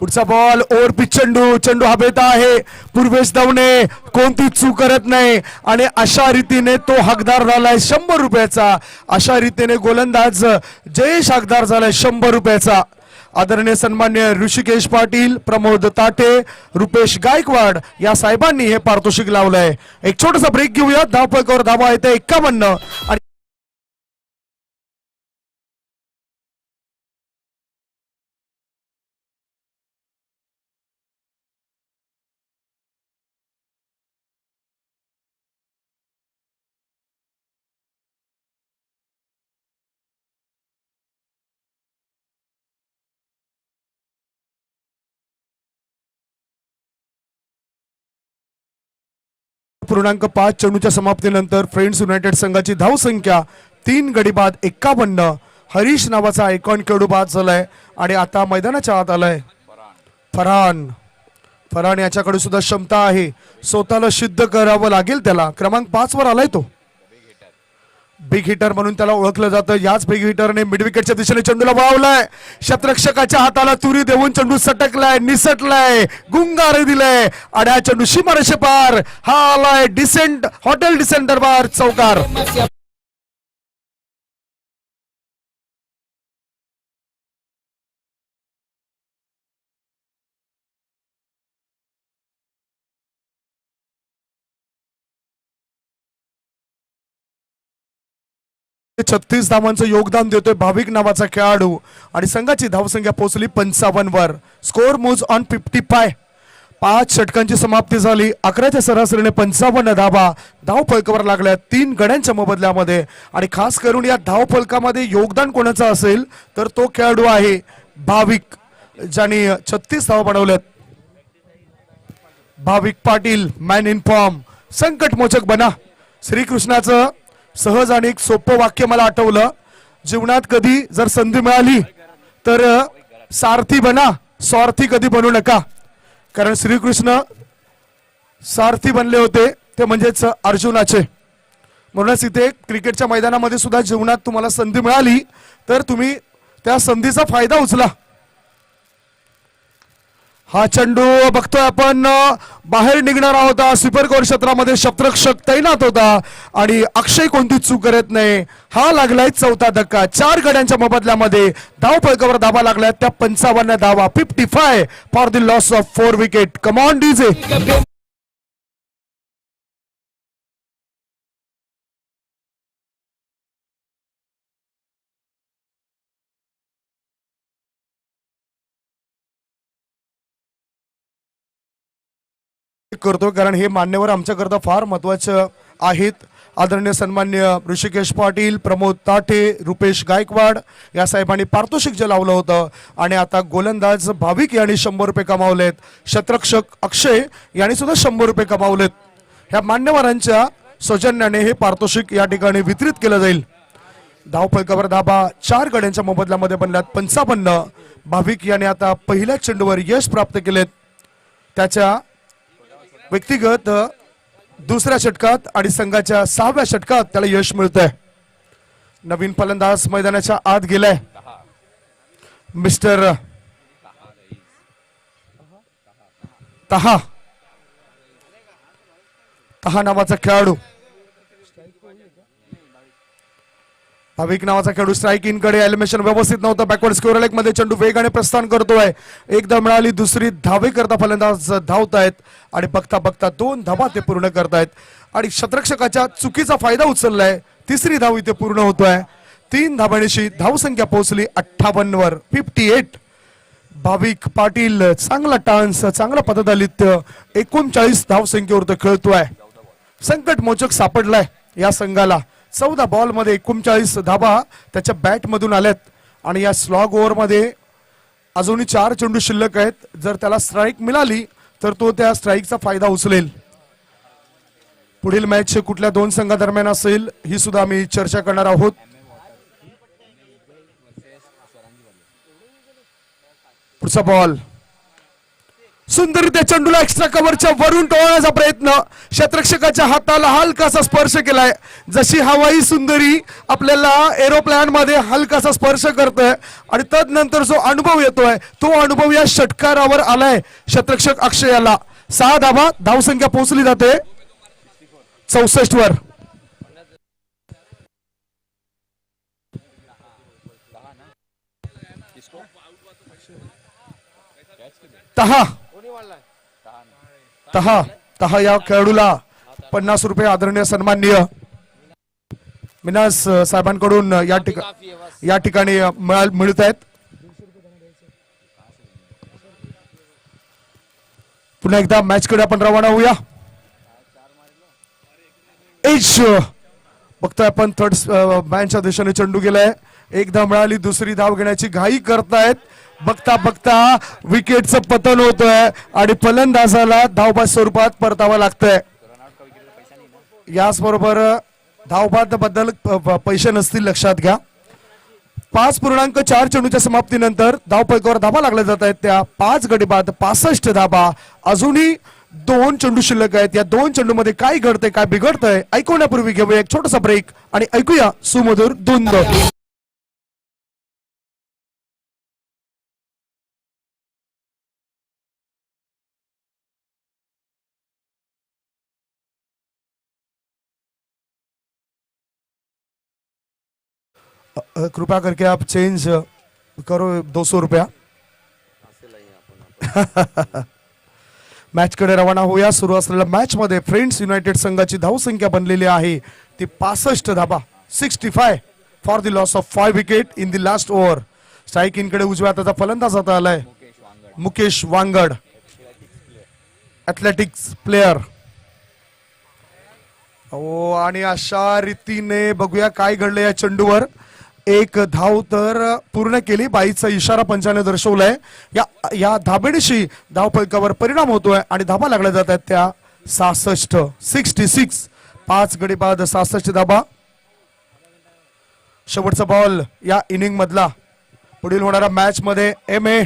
पुढचा बॉल ओव्हर पिच चेंडू हवेत आहे. पूर्वेश दवणे कोणती चूक करत नाही आणि अशा रीतीने तो हकदार झालाय 100 रुपयाचा. अशा रीतीने गोलंदाज जयेश हकदार झालाय 100 रुपयाचा. आदरणीय सन्मान्य ऋषिकेश पाटील, प्रमोद ताटे, रुपेश गायकवाड या साहेबांनी हे पारितोषिक लावलंय. एक छोटासा ब्रेक घेऊया. धाव फलकावर धावा येते 51 आणि .5 चेंडूच्या समाप्तीनंतर फ्रेंड्स युनायटेड संघाची धावसंख्या 3 गडी बाद 51. हरीश नावाचा आयकॉन खेळाडू बाद झालाय आणि आता मैदानाच्या आत आलाय फरहान याच्याकडे सुद्धा क्षमता आहे, स्वतःला सिद्ध करावं लागेल त्याला. क्रमांक 5 वर आलाय तो. बिग हिटर म्हणून त्याला ओळखलं जातं. याच बिग हिटरने मिड विकेटच्या दिशेने चेंडूला वळवलाय. शतरक्षकाच्या हाताला तुरी देऊन चेंडू सटकलाय, निसटलाय, गुंगारे दिलाय आणि हा चेंडू सीमारेषे पार. हा आलाय डिसेंट हॉटेल डिसेंट दरबार चौकार. छत्तीस धावांचं योगदान देतोय भाविक नावाचा खेळाडू आणि संघाची धावसंख्या पोहोचली 55 वर. Score moves on 55. 5 षटकांची समाप्ती झाली. 11च्या सरासरीने 55 धावा धाव फलकावर लागल्या 3 गड्यांच्या मोबदल्यामध्ये. आणि खास करून या धाव फलकामध्ये योगदान कोणाचं असेल तर तो खेळाडू आहे भाविक, ज्याने 36 धावा बनवल्यात. भाविक पाटील मॅन इन फॉर्म. संकटमोचक बना. श्रीकृष्णाचं सहज आणि एक सोपं वाक्य मला आठवलं. जीवनात कधी जर संधी मिळाली तर सारथी बना, स्वार्थी कधी बनू नका. कारण श्रीकृष्ण सारथी बनले होते ते म्हणजेच अर्जुनाचे. म्हणूनच इथे क्रिकेटच्या मैदानामध्ये सुद्धा जीवनात तुम्हाला संधी मिळाली तर तुम्ही त्या संधीचा फायदा उचला. हा चेंडू बघतोय आपण बाहेर निघणारा होता. स्वीपर कोर क्षेत्रामध्ये शतरक्षक तैनात होता आणि अक्षय कोणती चूक करत नाही. हा लागलाय 4था धक्का. 4 गड्यांच्या मोबदल्यामध्ये धाव फलकावर धावा लागल्या त्या 55 धावा. 55 for the loss of 4 wicket. Come on DJ. करतो कारण हे मान्यवर आमच्याकरता फार महत्वाचं आहेत. आदरणीय सन्मान्य ऋषिकेश पाटील, प्रमोद ताटे, रुपेश गायकवाड या साहेबांनी पारितोषिक जे लावलं होतं आणि आता गोलंदाज भाविक यांनी 100 रुपये कमावलेत. शतरक्षक अक्षय यांनी सुद्धा 100 रुपये कमावलेत. ह्या मान्यवरांच्या सौजन्याने हे पारितोषिक या ठिकाणी वितरित केलं जाईल. धाव फलकावर धाबा 4 गड्यांच्या मोबदल्यामध्ये बनल्यात 55. भाविक यांनी आता पहिल्या चेंडूवर यश प्राप्त केलेत. त्याच्या व्यक्तिगत दुसऱ्या षटकात आणि संघाच्या 6व्या षटकात त्याला यश मिळतंय. नवीन फलंदाज मैदानाच्या आत गेलाय. मिस्टर तहा नावाचा खेळाडू, भाविक नावाचा खेळाडू स्ट्राइक इन कडे. एलिमिनेशन व्यवस्थित नव्हतं. बॅकवर्ड स्क्वेअर लेग मध्ये चेंडू वेगाने प्रस्थान करतोय. एक धाव मिळाली. दुसरी धावे करता फलंदाज धावतायत आणि बघता बघता 2 धावा ते पूर्ण करतायत आणि शतरक्षकाच्या चुकीचा फायदा उचललाय. 3री धाव इथे पूर्ण होतोय. 3 धाबांची धावसंख्या पोहोचली 58 वर 58. भाविक पाटील चांगला टान्स चांगला पददालित्य 39 धावसंख्येवर तो खेळतोय. संकट मोचक सापडलाय या संघाला. 14 बॉल मध्ये 39 धाबा त्याच्या बॅट मधून आल्यात आणि या स्लॉग ओव्हर मध्ये अजूनही 4 चेंडू शिल्लक आहेत. जर त्याला स्ट्राईक मिळाली तर तो त्या स्ट्राईकचा फायदा उचलेल. पुढील मॅच कुठल्या 2 संघादरम्यान असेल ही सुद्धा आम्ही चर्चा करणार आहोत. पुढचा बॉल सुंदर चेंडूला एक्स्ट्रा कव्हरच्या वरून टोळण्याचा प्रयत्न. क्षेत्ररक्षकाच्या हाताला हलकासा स्पर्श केलाय. जशी हवाई सुंदरी आपल्याला एरोप्लेन मध्ये हलकासा स्पर्श करतोय आणि तदनंतर जो अनुभव येतोय तो अनुभव या षटकारावर आलाय क्षेत्ररक्षक अक्षयाला. 6 धाबा धावसंख्या पोहोचली जाते 64 वर. तहा या खेळाडूला 50 रुपये आदरणीय सन्माननीय मिनास साहेबांकडून या ठिकाणी मिळत आहेत. पुन्हा एकदा मॅच कडे आपण रवाना होऊया. एज बघतोय आपण थर्ड मॅनच्या दिशेने चेंडू गेलाय. एकदा मिळाली दुसरी धाव घेण्याची घाई करतायत. बघता बघता विकेटचं पतन होतंय आणि फलंदाजाला धावबाद स्वरूपात परतावं लागतंय. याचबरोबर धावबाद बद्दल पैसे नसतील लक्षात घ्या. 5.4 चेंडूच्या समाप्तीनंतर धावपैकीवर धाबा लागल्या जात आहेत. त्या 5 गडी बाद 65 धाबा. अजूनही 2 चेंडू शिल्लक आहेत. या 2 चेंडू मध्ये काय घडतंय काय बिघडतंय ऐकवण्यापूर्वी घेऊया एक छोटासा ब्रेक आणि ऐकूया सुमधुर धुंद. कृपया करके आप चेंज करो 200 रुपया. मॅच कडे रवाना होऊया. सुरू असलेल्या मॅच मध्ये फ्रेंड्स युनायटेड संघाची धावसंख्या बनलेली आहे ती 65 धाबा 65 for the loss of 5 wicket in the last over. Strike in कडे उजव्या हाताचा फलंदाज आता आलाय मुकेश वांगड ॲथलेटिक्स प्लेयर. आणि अशा रीतीने बघूया काय घडलं या चेंडूवर. एक धाव तर पूर्ण केली. बाईचा इशारा पंचाने दर्शवलाय. या धाबेडीशी धावफलकावर परिणाम होतोय आणि धाबा लागल्या जात आहेत त्या 66 5 गडी बाद 66 धाबा. शेवटचा बॉल या इनिंग मधला. पुढील होणाऱ्या मॅच मध्ये MA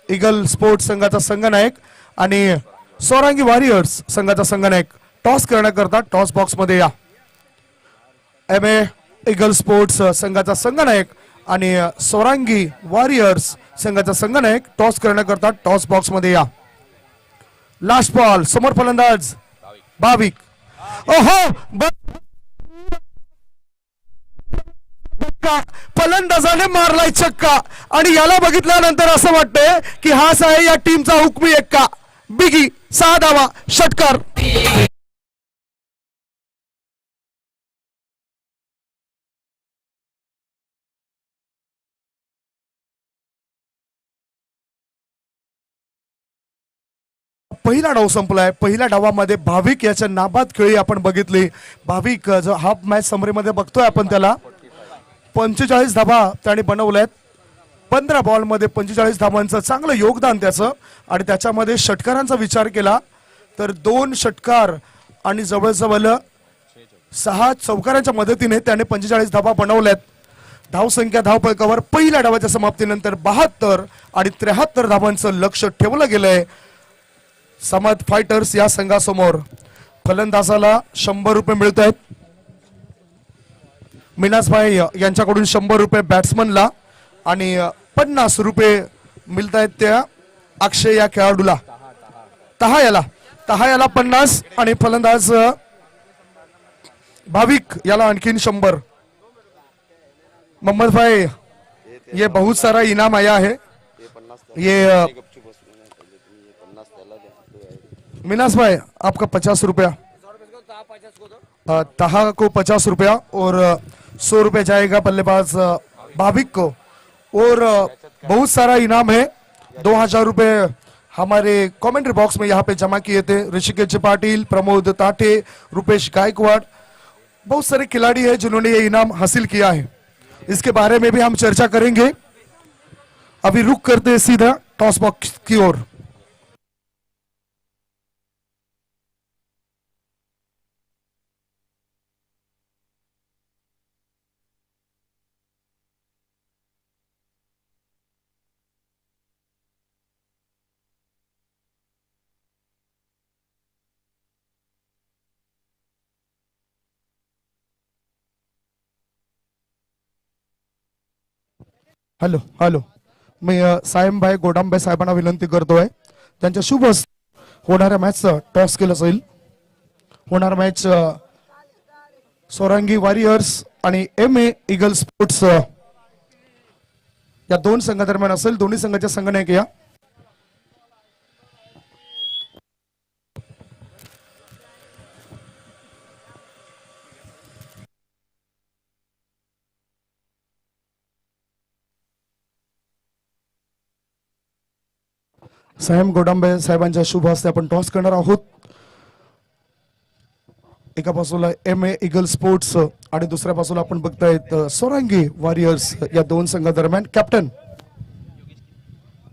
ईगल स्पोर्ट्स संघाचा संघनायक आणि सोरांगी वॉरियर्स संघाचा संघनायक टॉस करण्याकरता टॉस बॉक्स मध्ये या. MA ईगल स्पोर्ट्स संघाचा संघनायक आणि सोरांगी वॉरियर्स संघाचा संघनायक टॉस करण्याकरता टॉस बॉक्स मध्ये या. लास्ट बॉल समोर फलंदाज भाविक. ओहो फलंदाजाने मारलाय चक्का आणि याला बघितल्यानंतर असं वाटतंय की हाच आहे या टीमचा हुकमी एक्का. बिगी 6 धावा षटकार. पहिला डाव संपलाय. पहिल्या डावामध्ये भाविक याच्या नाबाद खेळी आपण बघितली. भाविक जो हाफ मॅच समरीमध्ये बघतोय आपण त्याला 45 धाबा त्याने बनवल्यात. 15 बॉल मध्ये 45 धाबांचं चांगलं योगदान त्याचं. आणि त्याच्यामध्ये षटकारांचा विचार केला तर 2 षटकार आणि जवळजवळ 6 चौकारांच्या मदतीने त्याने 45 धाबा बनवल्यात. धावसंख्या धावफलकावर पहिल्या डावाच्या समाप्तीनंतर 72 आणि 73 धाबांचं लक्ष ठेवलं गेलंय समद फायटर्स या संघासमोर. फलंदाजाला 100 रुपये मिळत आहेत. मिनासभाई यांच्याकडून 100 रुपये बॅट्समनला आणि 50 रुपये मिळत आहेत त्या अक्षय या खेळाडूला. तहा याला 50 आणि फलंदाज भाविक याला आणखीन 100. मोहम्मद भाई ये बहुत सारा इनाम आया है. ये मिनास भाई आपका 50 रुपया. तहा को 50 रुपया और 100 रुपये जाएगा बल्लेबाज भाविक को। और बहुत सारा इनाम है। 2000 रुपए हमारे कमेंट्री बॉक्स में यहाँ पे जमा किए थे ऋषिकेश पाटिल, प्रमोद ताटे, रुपेश गायकवाड़। बहुत सारे खिलाड़ी हैं जिन्होंने ये इनाम हासिल किया है। इसके बारे में भी हम चर्चा करेंगे। अभी रुक करते हैं सीधा टॉस बॉक्स की ओर। हॅलो हॅलो, मी सायमभाई गोडांबाई साहेबांना विनंती करतोय त्यांच्या शुभ हस्ते होणाऱ्या मॅचचं टॉस केलं जाईल। होणार मॅच सोरंगी वॉरियर्स आणि MA ईगल स्पोर्ट्स या दोन संघादरम्यान असेल। दोन्ही संघाच्या संघनायक या। सायम गोडांबे साहेबांच्या शुभ हस्ते आपण टॉस करणार आहोत। एका बाजूला MA ईगल स्पोर्ट्स आणि दुसऱ्या बाजूला आपण बघतायत सोरंगी वॉरियर्स या दोन संघादरम्यान कॅप्टन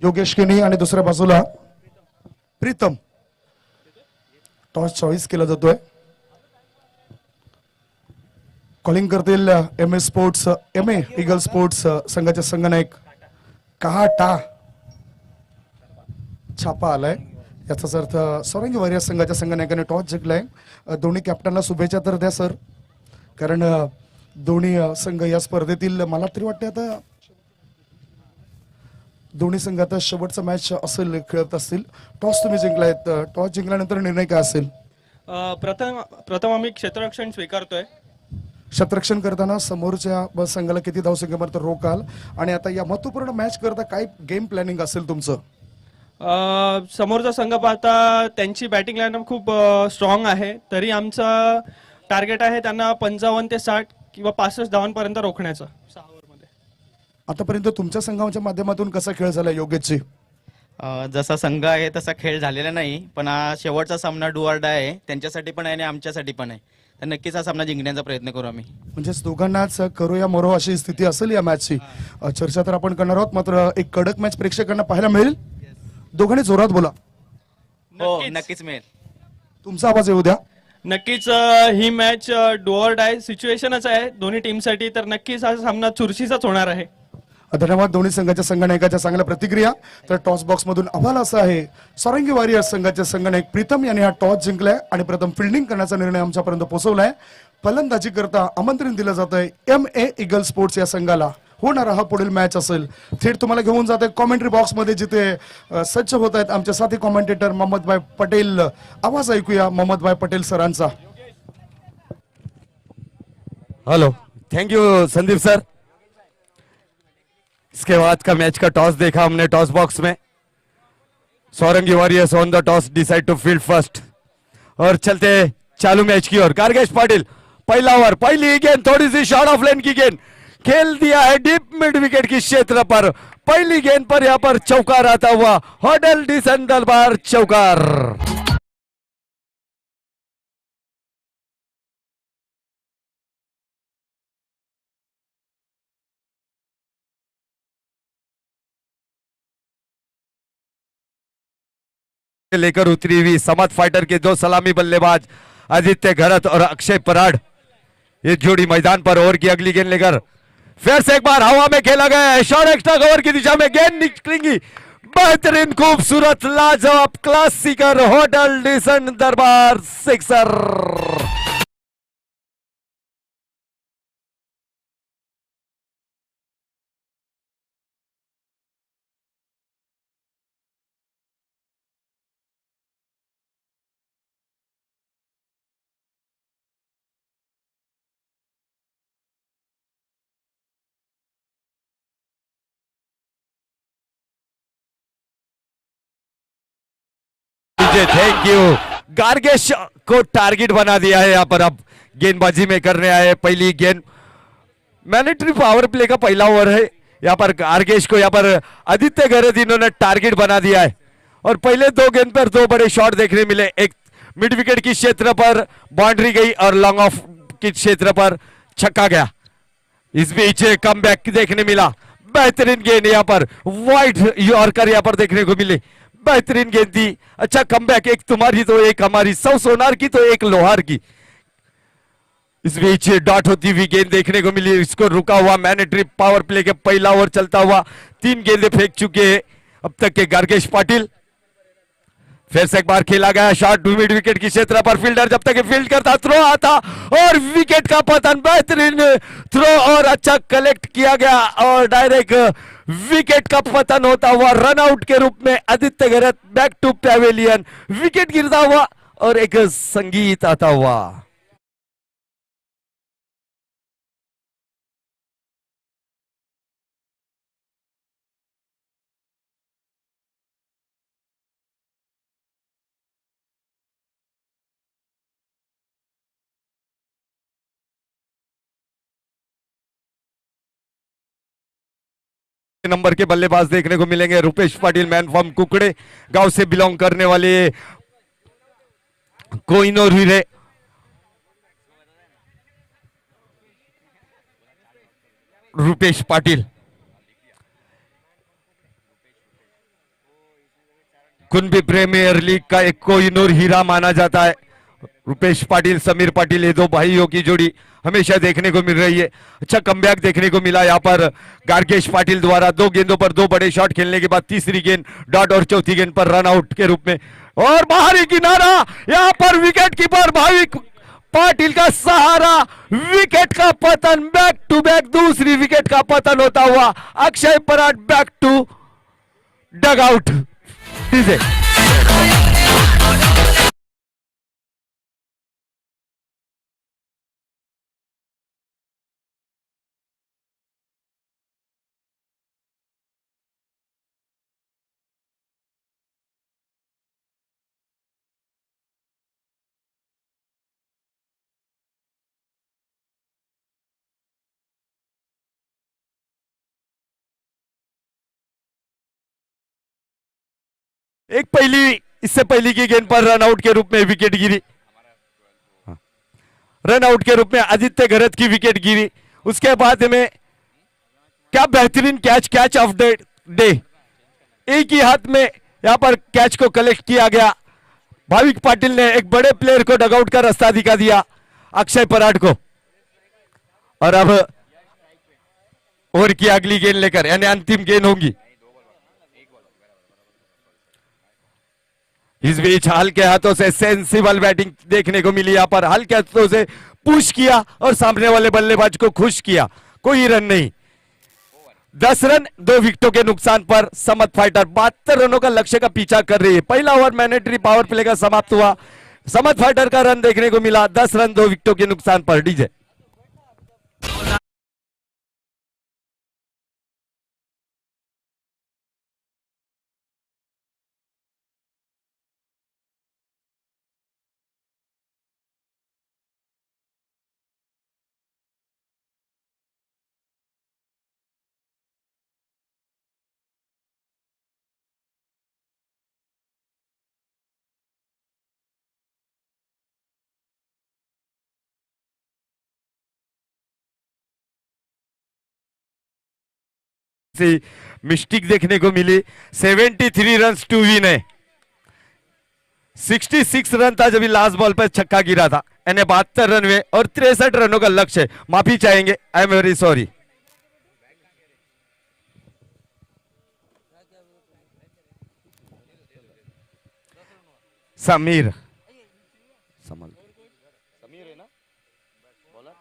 योगेश केनी आणि दुसऱ्या बाजूला प्रीतम। टॉस चॉईस केला जातोय। कॉलिंग करतील MA ईगल स्पोर्ट्स संघाचे संघनायक काटा छापा आलाय। याचाच अर्थ सोरंगी वॉरियर्स संघाच्या संघनायकाने टॉस जिंकलाय। दोन्ही कॅप्टनला शुभेच्छा तर द्या सर, कारण दोन्ही संघ या स्पर्धेतील मला तरी वाटते आता दोन्ही संघ आता शेवटचा मॅच असेल खेळत असतील। टॉस तुम्ही जिंकलायत, टॉस जिंकल्यानंतर निर्णय काय असेल? प्रथम आम्ही क्षेत्ररक्षण स्वीकारतोय। क्षेत्ररक्षण करताना समोरच्या संघाला किती धावसंख्येपर्यंत रोकाल आणि आता या महत्वपूर्ण मॅच करता काय गेम प्लॅनिंग असेल तुमचं? समोरचा संघ पाहता त्यांची बॅटिंग लाईनअप खूप स्ट्रॉंग आहे, तरी आमचं टार्गेट आहे त्यांना 55 ते 60 किंवा 65 धावांपर्यंत रोखण्याचं 6 ओव्हरमध्ये। आतापर्यंत तुमच्या संघाच्या माध्यमातून कसा खेळ झाला योगेशजी? जसा संघ आहे तसा खेळ झालेला नाही, पण हा शेवटचा सामना डू ऑर डाय आहे, त्यांच्यासाठी पण आहे आणि आमच्यासाठी पण आहे, तर नक्कीच हा सामना जिंकण्याचा प्रयत्न करू आम्ही। म्हणजे दोघांनाच करो या मरो अशी स्थिती असेल या मॅचची। चर्चा तर आपण करणार आहोत, मात्र एक कडक मॅच प्रेक्षकांना पाहायला मिळेल। दोघांनी जोरात बोला। हो नक्कीच मिळेल। तुमचा आवाज येऊ द्या। नक्कीच ही मॅच डू ऑर डाय सिच्युएशनच आहे दोन्ही टीमसाठी, तर नक्कीच हा सामना चुरशीचाच होणार आहे। धन्यवाद दोन्ही संघाच्या संघनायकाच्या चांगल्या प्रतिक्रिया। तर टॉस बॉक्स मधून अहवाल असा आहे, सोरंगी वॉरियर्स संघाचे संघनायक प्रीतम यांनी हा टॉस जिंकलाय आणि प्रथम फिल्डिंग करण्याचा निर्णय आमच्यापर्यंत पोहोचवलाय। फलंदाजी करता आमंत्रण दिलं जातंय MA ईगल स्पोर्ट्स या संघाला। होणारा हा पुढील मॅच असेल। थेट तुम्हाला घेऊन जाते कॉमेंट्री बॉक्स मध्ये, जिथे सज्ज होत आहेत आमचे साथी कॉमेंटेटर मोहम्मदभाई पटेल। आवाज ऐकूया मोहम्मदभाई पटेल सरांचा। Hello, thank you Sandeep sir. इसके बाद का मैच का टॉस देखा हमने टॉस बॉक्स में। Sorangi warriors on the toss decide to field first और चलते चालू मैच की ओर। गार्गेश पाटिल पहला ओवर, पहली गेंद थोड़ी सी शॉर्ट ऑफ लेन की गेंद खेल दिया है डीप मिड विकेट की क्षेत्र पर। पहली गेंद पर यहां पर चौकार आता हुआ होटल डिसन दरबार चौकार। लेकर उतरी हुई समत फाइटर के दो सलामी बल्लेबाज आदित्य घरत और अक्षय पराड, ये जोड़ी मैदान पर ओवर की अगली गेंद लेकर फिर से एक बार हवा में खेला गया है। शॉर्ट एक्स्ट्रा कवर की दिशा में गेंद निकलेंगी। बेहतरीन खूबसूरत लाजवाब क्लासिकर hotel decent Darbar sixer. Thank you. Gargesh को टारगेट बना दिया है यहाँ पर। अब गेंदबाजी में करने आए, पहली गेंद मैंडेटरी पावर प्ले का पहला ओवर है। यहाँ पर गार्गेश को यहाँ पर आदित्य गरज इन्होंने टारगेट बना दिया है और पहले 2 गेंद पर 2 बड़े शॉट देखने मिले। एक मिड विकेट की क्षेत्र पर बाउंड्री गई और लॉन्ग ऑफ की क्षेत्र पर छक्का गया। इस बीच कम बैक देखने मिला, बेहतरीन गेंद यहाँ पर वाइड यॉर्कर यहाँ पर देखने को मिले, बेहतरीन गेंद थी। अच्छा कमबैक, एक तुम्हारी तो एक हमारी, 100 सोनार की तो एक लोहार की। इस बीच डॉट होती हुई गेंद देखने को मिली, इसको रुका हुआ मैंडेटरी पावर प्ले के पहला ओवर चलता हुआ 3 गेंदें फेंक चुके हैं अब तक के गार्गेश पाटिल। फिर से एक बार खेला गया शॉट मिड विकेट की क्षेत्र पर, फील्डर जब तक फील्ड करता थ्रो आता और विकेट का पतन, बेहतरीन थ्रो और अच्छा कलेक्ट किया गया और डायरेक्ट विकेट का पतन होता हुआ रन आउट के रूप में आदित्य गरज बैक टू पैवेलियन, विकेट गिरता हुआ और एक संगीत आता हुआ। नंबर के बल्लेबाज देखने को मिलेंगे रुपेश पाटिल, मैन फ्रॉम कुकड़े गांव से बिलोंग करने वाले कोहिनूर हीरे। रुपेश पाटिल कुंभी प्रीमियर लीग का एक कोहिनूर हीरा माना जाता है। रुपेश पाटिल समीर पाटिल, ये 2 भाइयों की जोड़ी हमेशा देखने को मिल रही है। अच्छा कमबैक देखने को मिला यहाँ पर गार्गेश पाटिल द्वारा, 2 गेंदों पर 2 बड़े शॉट खेलने के बाद तीसरी गेंद डॉट और चौथी गेंद पर रन आउट के रूप में और बाहरी किनारा, यहाँ पर विकेट कीपर भाविक पाटिल का सहारा, विकेट का पतन, बैक टू बैक दूसरी विकेट का पतन होता हुआ Akshay Parag back to dugout. DJ एक पहली, इससे पहली की गेंद पर रन आउट के रूप में विकेट गिरी, रन आउट के रूप में आदित्य गरज की विकेट गिरी। उसके बाद में क्या बेहतरीन कैच ऑफ द डे, एक ही हाथ में यहां पर कैच को कलेक्ट किया गया। भाविक पाटिल ने एक बड़े प्लेयर को डगआउट का रास्ता दिखा दिया अक्षय पराग को और अब ओवर की अगली गेंद लेकर यानी अंतिम गेंद होगी। इस बीच हल्के हाथों से सेंसिबल बैटिंग देखने को मिली, यहां पर हल्के हाथों से पुश किया और सामने वाले बल्लेबाज को खुश किया, कोई रन नहीं। 10 रन 2 विकेटों के नुकसान पर समत फाइटर 72 रनों का लक्ष्य का पीछा कर रही है। पहला ओवर मैंडेटरी पावर प्ले का समाप्त हुआ, समत फाइटर का रन देखने को मिला 10 रन 2 विकेटों के नुकसान पर। डीजे मिस्टेक देखने को मिली, 73 रन टू विन है। 66 रन था जब लास्ट बॉल पर छक्का गिरा था, यानी 72 रन में और 63 रनों का लक्ष्य। माफी चाहेंगे, I am very sorry. Sameer Samal, Sameer है ना bowler,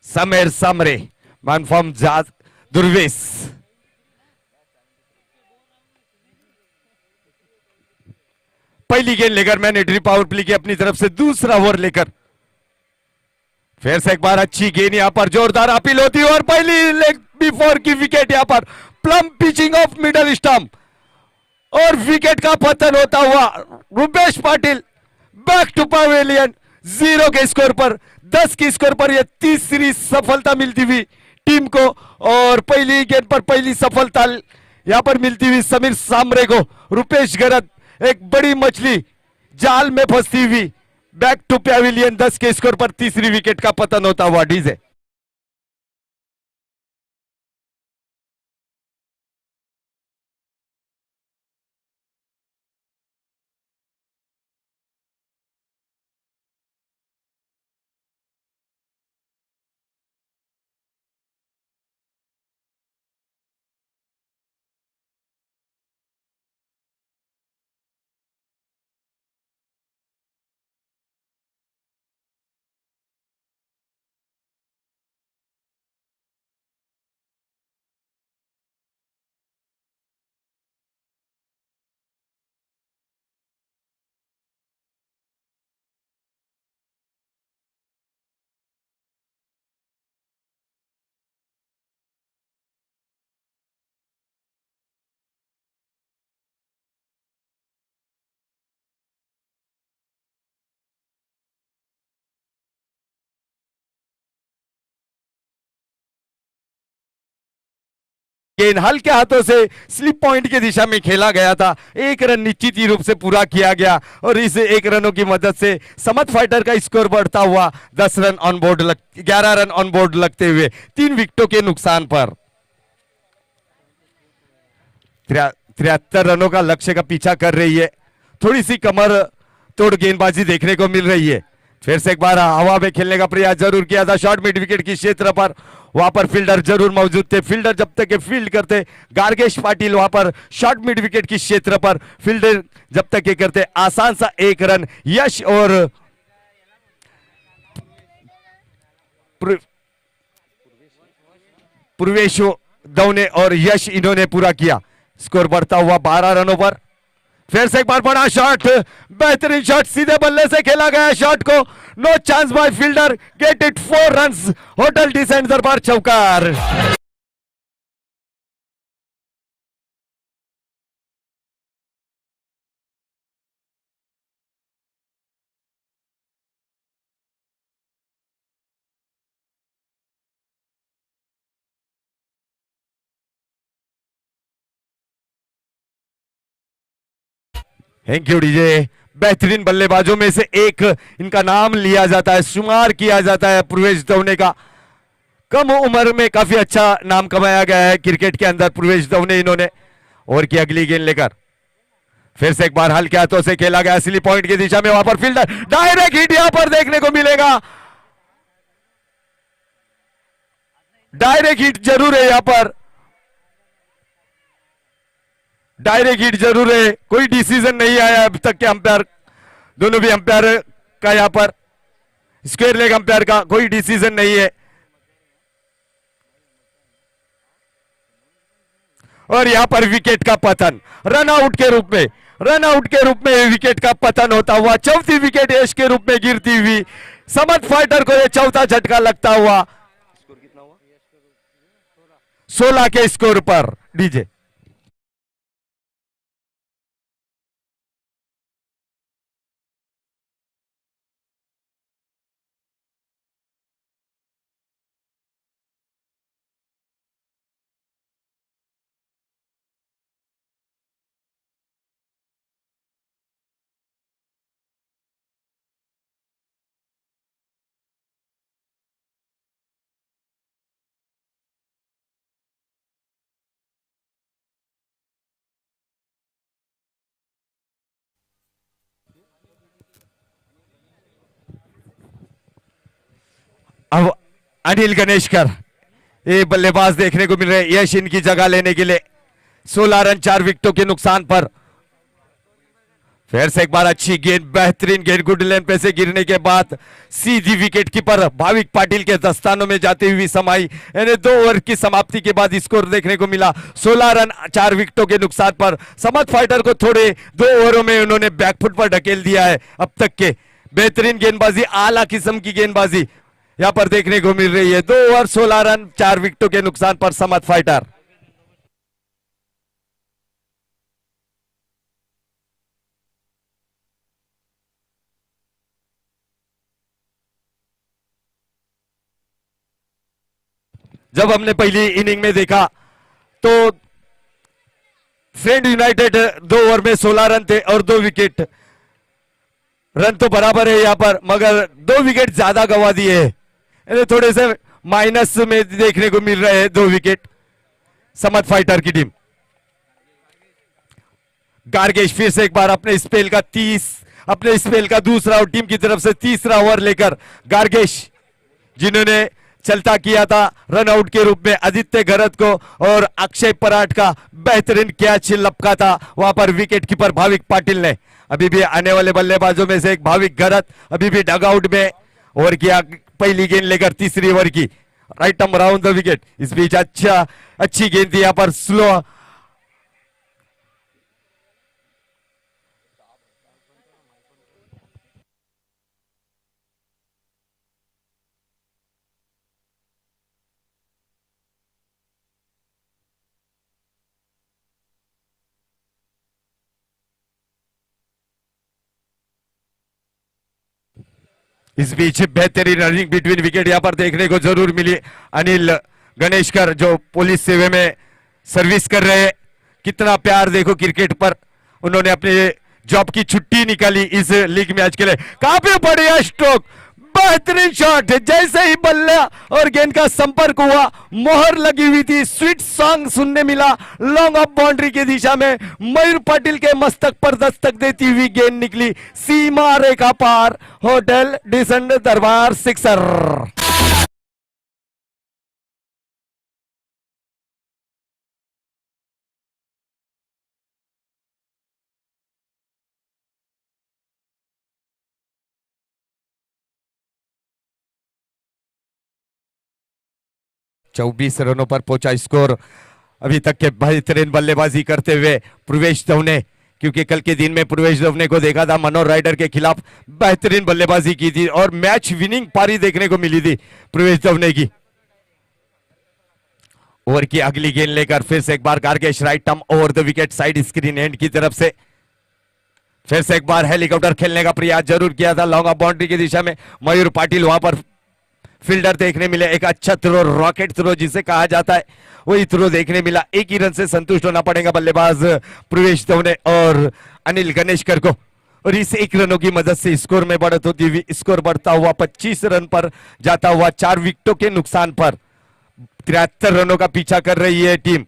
Sameer Samre man from Durvesh. पहली गेंद लेकर मैंडेटरी पावर प्ले की अपनी तरफ से दूसरा ओवर लेकर फिर से एक बार अच्छी गेंद यहां पर जोरदार अपील होती है और पहली लेग बिफोर की विकेट यहां पर plumb pitching off middle stump और विकेट का पतन होता हुआ Rupesh Patil back to pavilion 0 के स्कोर पर 10 के स्कोर पर यह तीसरी सफलता मिलती हुई टीम को। और पहली गेंद पर पहली सफलता यहां पर मिलती हुई समीर सांबरे को। रुपेश गरत एक बड़ी मछली जाल में फंसती हुई बैक टू पवेलियन 10 के स्कोर पर तीसरी विकेट का पतन होता हुआ। डीजे गेंद हल्के हाथों से स्लिप पॉइंट की दिशा में खेला गया था। 1 रन निश्चित ही रूप से पूरा किया गया और इस 1 रनों की मदद से समत फाइटर का स्कोर बढ़ता हुआ 10 run on board 11 run on board लगते हुए 3 विकेटों के नुकसान पर 73 रनों का लक्ष्य का पीछा कर रही है। थोड़ी सी कमर तोड़ गेंदबाजी देखने को मिल रही है। फिर से एक बार हवा में खेलने का प्रयास जरूर किया था शॉर्ट मिड विकेट की क्षेत्र पर। वहां पर फील्डर जरूर मौजूद थे। फील्डर जब तक फील्ड करते गार्गेश पाटिल वहां पर शॉर्ट मिड विकेट की क्षेत्र पर फील्डर जब तक ये करते आसान सा 1 रन यश और पूर्वेशो दौने और यश इन्होंने पूरा किया। स्कोर बढ़ता हुआ 12 रनों पर। फिर से एक बार बड़ा शॉट, बेहतरीन शॉट, सीधे बल्ले से खेला गया शॉट को। No chance by fielder, get it 4 runs. Hotel decent Darbar चौकार। Thank you DJ. बेहतरीन बल्लेबाजों में से एक इनका नाम लिया जाता है, शुमार किया जाता है पूर्वेश दौने का। कम उम्र में काफी अच्छा नाम कमाया गया है क्रिकेट के अंदर पूर्वेश दौने। इन्होंने ओवर की अगली गेंद लेकर फिर से एक बार हल्के हाथों से खेला गया स्लिप पॉइंट की दिशा में। वहां पर फील्डर डायरेक्ट हिट यहां पर देखने को मिलेगा। डायरेक्ट हिट जरूर है यहां पर, डायरेक्ट हिट जरूर है। कोई डिसीजन नहीं आया अब तक के अंपायर, दोनों भी अंपायर का यहां पर स्क्वायर लेग अंपायर का कोई डिसीजन नहीं है। और यहां पर विकेट का पतन रन आउट के रूप में, रन आउट के रूप में विकेट का पतन होता हुआ। चौथी विकेट एश के रूप में गिरती हुई समत फाइटर को यह चौथा झटका लगता हुआ। स्कोर कितना हुआ? 16 के स्कोर पर। डीजे अब अनिल गणेशकर ये बल्लेबाज देखने को मिल रहे हैं। यश इनकी जगह लेने के लिए 16 रन 4 विकेटों के नुकसान पर। फिर से एक बार अच्छी गेंद, बेहतरीन गेंद गुड लेन पे से गिरने के बाद सीधी विकेट कीपर भाविक पाटिल के दस्तानों में जाती हुई समाई। यानी 2 ओवर की समाप्ति के बाद स्कोर देखने को मिला 16 रन 4 विकेटों के नुकसान पर। समत फाइटर को थोड़े 2 ओवरों में उन्होंने बैकफुट पर ढकेल दिया है। अब तक के बेहतरीन गेंदबाजी, आला किस्म की गेंदबाजी यहां पर देखने को मिल रही है। 2 ओवर 16 रन 4 विकेटों के नुकसान पर समत फाइटर। जब हमने पहली इनिंग में देखा तो फ्रेंड यूनाइटेड 2 ओवर में 16 रन थे और 2 विकेट। रन तो बराबर है यहाँ पर, मगर 2 विकेट ज्यादा गंवा दिए हैं, यानी थोड़े से माइनस में देखने को मिल रहे हैं 2 विकेट समत फाइटर की टीम। गार्गेश फिर से एक बार अपने स्पेल का दूसरा और टीम की तरफ से तीसरा ओवर लेकर गार्गेश, जिन्होंने चलता किया था रन आउट के रूप में आदित्य गरत को और अक्षय पराठ का बेहतरीन कैच लपका था वहां पर विकेट कीपर भाविक पाटिल ने। अभी भी आने वाले बल्लेबाजों में से एक भाविक गरत अभी भी डगआउट में ओवर किया, पहली गेंद लेकर तीसरी ओवर की, right um round the wicket. Is beach अच्छी गेंद थी यहां पर स्लो इस बीच बेहतरीन रनिंग बिटवीन विकेट यहां पर देखने को जरूर मिली। अनिल गणेशकर जो पुलिस सेवा में सर्विस कर रहे हैं, कितना प्यार देखो क्रिकेट पर, उन्होंने अपने जॉब की छुट्टी निकाली इस लीग मैच के लिए। काफी बढ़िया स्ट्रोक, बेहतरीन शॉट, जैसे ही बल्ला और गेंद का संपर्क हुआ मोहर लगी हुई थी, स्वीट सॉन्ग सुनने मिला लॉन्ग ऑफ बाउंड्री की दिशा में, मयूर पाटिल के मस्तक पर दस्तक देती हुई गेंद निकली सीमा रेखा पार, होटल डिसेंड दरबार सिक्सर। चौबीस रनों पर पहुंचा स्कोर अभी तक के बेहतरीन बल्लेबाजी करते हुए प्रवेश दवने, क्योंकि कल के दिन में प्रवेश दवने को देखा था मनोहर राइडर के खिलाफ बेहतरीन बल्लेबाजी की थी और मैच विनिंग पारी देखने को मिली थी प्रवेश दवने की। ओवर की अगली गेंद लेकर फिर से एक बार Gargesh, right arm over the wicket side screen end की तरफ से फिर से एक बार हेलीकॉप्टर खेलने का प्रयास जरूर किया था लॉन्ग ऑफ बाउंड्री की दिशा में। मयूर पाटिल वहां पर फील्डर देखने मिले, एक अच्छा थ्रो, रॉकेट थ्रो जिसे कहा जाता है, वही थ्रो देखने मिला। एक ही रन से संतुष्ट होना पड़ेगा बल्लेबाज प्रवेश दवने और अनिल गणेशकर को, और इस 1 रनों की मदद से स्कोर में बढ़त होती हुई स्कोर बढ़ता हुआ 25 रन पर जाता हुआ 4 विकेटों के नुकसान पर 73 रनों का पीछा कर रही है टीम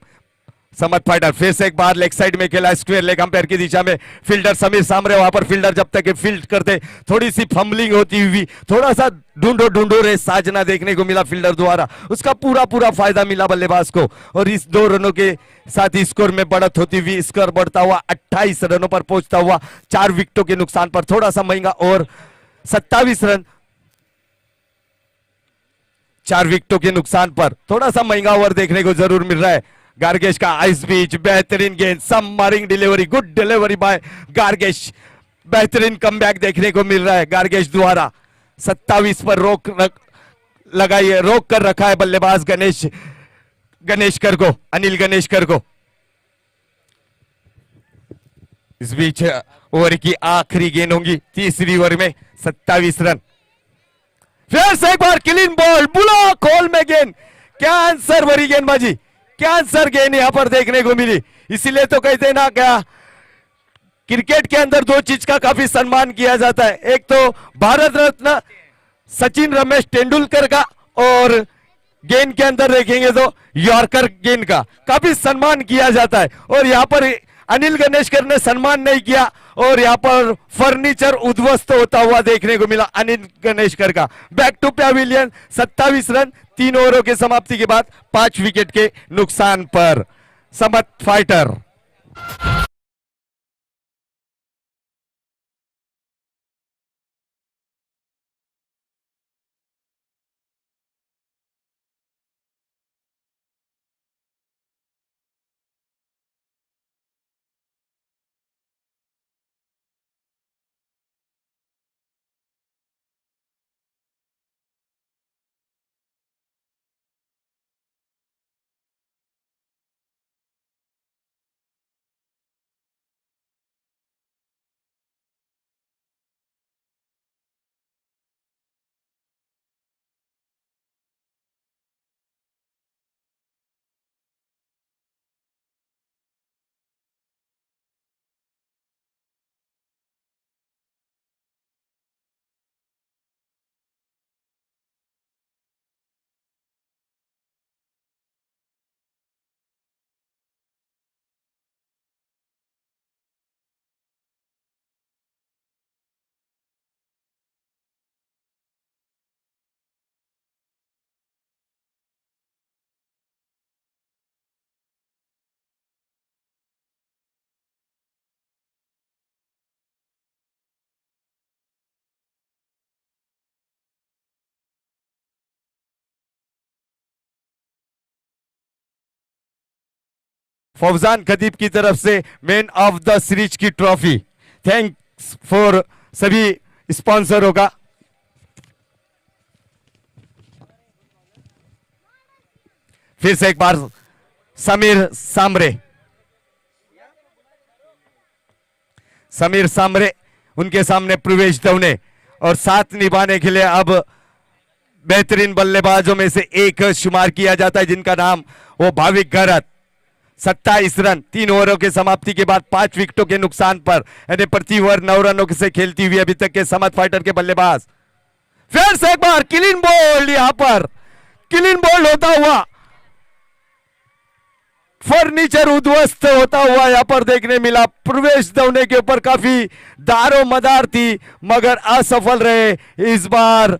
समत फाइटर। फिर से एक बार लेग साइड में खेला स्क्वायर लेग अंपायर की दिशा में, फील्डर समीर सामरे वहां पर फील्डर जब तक फील्ड करते थोड़ी सी फंबलिंग होती हुई, थोड़ा सा ढूंढो रे साजना देखने को मिला फील्डर द्वारा, उसका पूरा फायदा मिला बल्लेबाज को, और इस 2 रनों के साथ ही स्कोर में बढ़त होती हुई स्कोर बढ़ता हुआ 28 रनों पर पहुंचता हुआ 4 विकेटों के नुकसान पर, थोड़ा सा महंगा और 27 रन 4 विकेटों के नुकसान पर थोड़ा सा महंगा ओवर देखने को जरूर मिल रहा है। गार्गेश का आइस बीच बेहतरीन गेंद, submarine delivery, good delivery by Gargesh, बेहतरीन कमबैक देखने को मिल रहा है गार्गेश द्वारा। 27 पर रोक कर रखा है बल्लेबाज गणेशकर को, अनिल गणेशकर को। इस बीच ओवर की आखिरी गेंद होंगी तीसरी ओवर में, 27 रन। फिर से एक बार क्लीन बॉल, ब्लॉक होल में गेंद, क्या आंसर भरी गेंदबाजी, क्या आंसर गेंद यहां पर देखने को मिली। इसीलिए तो कहते हैं ना, क्या क्रिकेट के अंदर 2 चीज का काफी सम्मान किया जाता है, एक तो भारत रत्न सचिन रमेश तेंदुलकर का, और गेंद के अंदर देखेंगे तो यॉर्कर गेंद का काफी सम्मान किया जाता है, और यहां पर अनिल गणेशकर ने सम्मान नहीं किया और यहां पर फर्नीचर उद्ध्वस्त होता हुआ देखने को मिला अनिल गणेशकर का। बैक टू पैविलियन, 27 रन 3 ओवरों के समाप्ति के बाद 5 विकेट के नुकसान पर समत फाइटर। फौजान खतीब की तरफ से मैन ऑफ द सीरीज की ट्रॉफी। थैंक्स फॉर सभी स्पॉन्सरों का। फिर से एक बार समीर सामरे उनके सामने प्रवेश दवने, और साथ निभाने के लिए अब बेहतरीन बल्लेबाजों में से एक शुमार किया जाता है जिनका नाम वो भाविक गरत। 27 रन 3 ओवरों के समाप्ति के बाद 5 विकेटों के नुकसान पर, यानी प्रति ओवर 9 रनों से खेलती हुई अभी तक के समत फाइटर के बल्लेबाज। फिर से एक बार क्लीन बॉल, यहां पर क्लीन बॉल होता हुआ फर्नीचर उद्ध्वस्त होता हुआ यहां पर देखने मिला। प्रवेश दवने के ऊपर काफी दारो मदार थी मगर असफल रहे। इस बार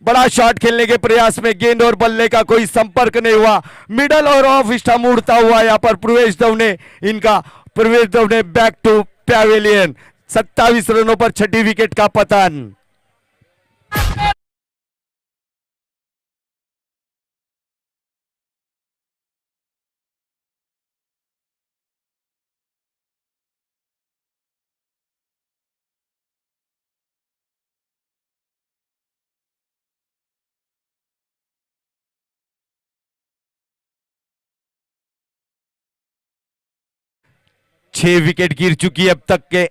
बड़ा शॉट खेलने के प्रयास में गेंद और बल्ले का कोई संपर्क नहीं हुआ। मिडल और ऑफ स्टंप उड़ता हुआ यहां पर प्रवेश दवने बैक टू पैवेलियन। 27 रनों पर 6ठी विकेट का पतन। छह विकेट गिर चुकी अब तक के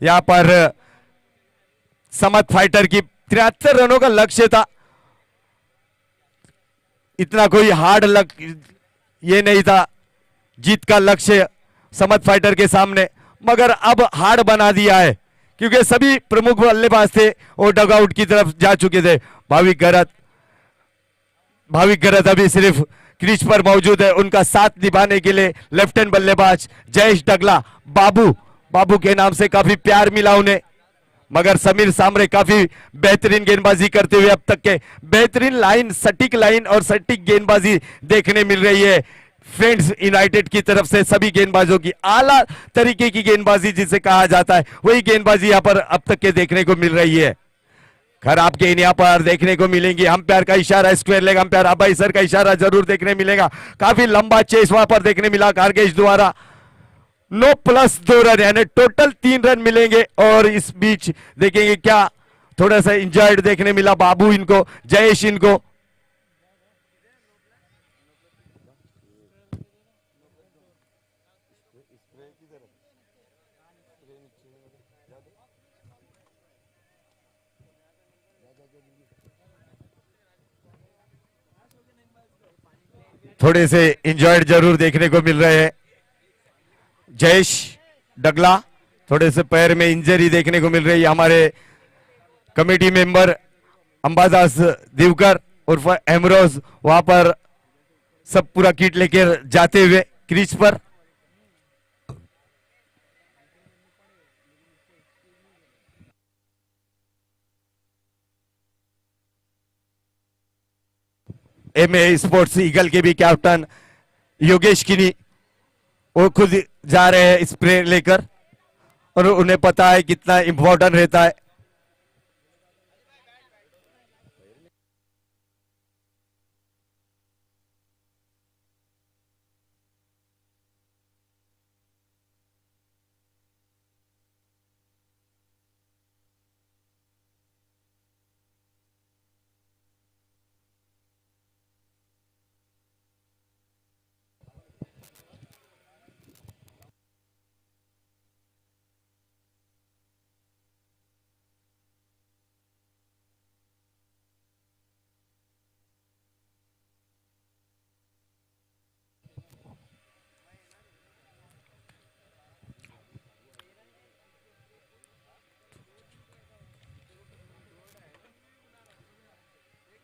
यहां पर समत फाइटर की। 73 रनों का लक्ष्य था, इतना कोई हार्ड ये नहीं था जीत का लक्ष्य समत फाइटर के सामने, मगर अब हार्ड बना दिया है क्योंकि सभी प्रमुख बल्लेबाज थे वो डगआउट की तरफ जा चुके थे। भाविक गरत अभी सिर्फ क्रीज पर मौजूद है। उनका साथ निभाने के लिए लेफ्टिनेंट बल्लेबाज जयेश डगला, बाबू के नाम से काफी प्यार मिला उन्हें। मगर समीर सामरे काफी बेहतरीन गेंदबाजी करते हुए अब तक के बेहतरीन सटीक लाइन और सटीक गेंदबाजी देखने मिल रही है। फ्रेंड्स यूनाइटेड की तरफ से सभी गेंदबाजों की आला तरीके की गेंदबाजी जिसे कहा जाता है, वही गेंदबाजी यहां पर अब तक के देखने को मिल रही है। खराब गेंद यहाँ पर देखने को मिलेंगी। अंपायर का इशारा, स्क्वायर लेग अंपायर अभय सर का इशारा जरूर देखने मिलेगा। काफी लंबा चेस वहां पर देखने मिला कारगेश द्वारा। 9 प्लस 2 रन यानी टोटल 3 रन मिलेंगे। और इस बीच देखेंगे क्या थोड़ा सा इंजर्ड देखने मिला बाबू इनको, जयेश इनको। थोड़े से इंजॉयड जरूर देखने को मिल रहे हैं। जयेश डगला थोड़े से पैर में इंजरी देखने को मिल रही है। हमारे कमेटी मेंबर अंबादास दिवकर उर्फ एमरोज वहां पर सब पूरा किट लेकर जाते हुए क्रीज पर। एमए स्पोर्ट्स ईगल के भी कैप्टन योगेश किनी वो खुद जा रहे हैं स्प्रे लेकर, और उन्हें पता है कितना इंपॉर्टेंट रहता है।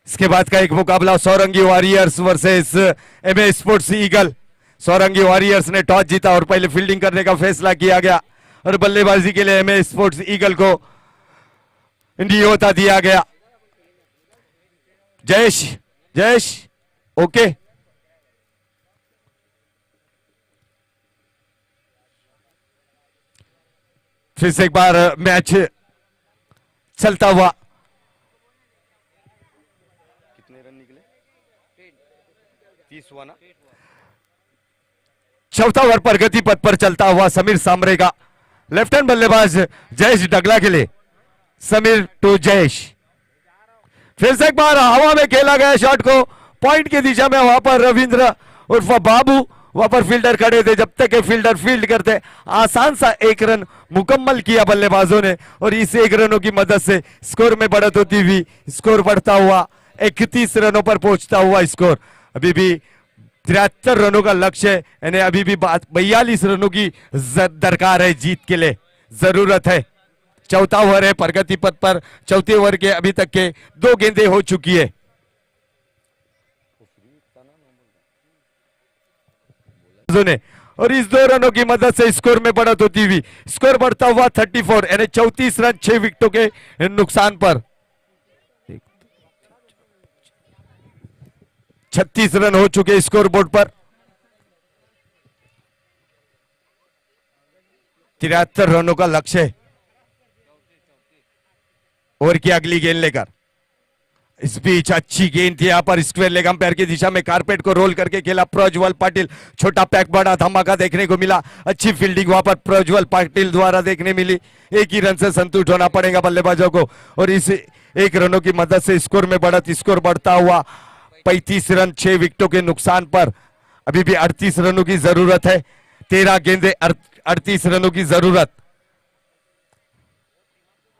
इसके बाद का एक मुकाबला Saurangi warriors versus M A sports eagle. Saurangi warriors ने टॉस जीता और पहले फील्डिंग करने का फैसला किया गया, और बल्लेबाजी के लिए एमए स्पोर्ट्स ईगल को न्योता दिया गया। जयेश ओके। फिर से एक बार मैच चलता हुआ। कितने रन निकले? 30 हुआ ना। चौथा ओवर प्रगति पथ पर चलता हुआ समीर सांबरे का लेफ्ट हैंड बल्लेबाज जयेश डगला के लिए। समीर टू जयेश, फिर से एक बार हवा में खेला गया शॉट को पॉइंट की दिशा में, वहां पर रविंद्र उर्फ बाबू वहां पर फील्डर खड़े थे, जब तक ये फील्डर फील्ड करते आसान सा एक रन मुकम्मल किया बल्लेबाजों ने, और इस एक रनों की मदद से स्कोर में बढ़त होती हुई स्कोर बढ़ता हुआ 31 रनों पर पहुंचता हुआ स्कोर। अभी भी 73 रनों का लक्ष्य है, यानी अभी भी 42 रनों की दरकार है, जीत के लिए जरूरत है। चौथा ओवर है प्रगति पथ पर, चौथे ओवर के अभी तक के 2 गेंदें हो चुकी है। ने और इस 2 रनों की मदद से स्कोर में बढ़त होती हुई स्कोर बढ़ता हुआ 34, यानी 34 रन 6 विकेटों के नुकसान पर 36 रन हो चुके स्कोर बोर्ड पर। 73 रनों का लक्ष्य है। ओवर की अगली गेंद लेकर, इस बीच अच्छी गेंद थी यहां पर स्क्वायर लेग अंपायर की दिशा में, कारपेट को रोल करके खेला प्रज्वल पाटिल। छोटा पैक बड़ा धमाका देखने को मिला, अच्छी फील्डिंग वहां पर प्रज्वल पाटिल द्वारा देखने मिली। एक ही रन से संतुष्ट होना पड़ेगा बल्लेबाजों को, और इस 1 रनों की मदद से स्कोर में बढ़त, स्कोर बढ़ता हुआ 35 रन 6 विकेटों के नुकसान पर। अभी भी 38 रनों की जरूरत है, 13 गेंदे 38 रनों की जरूरत।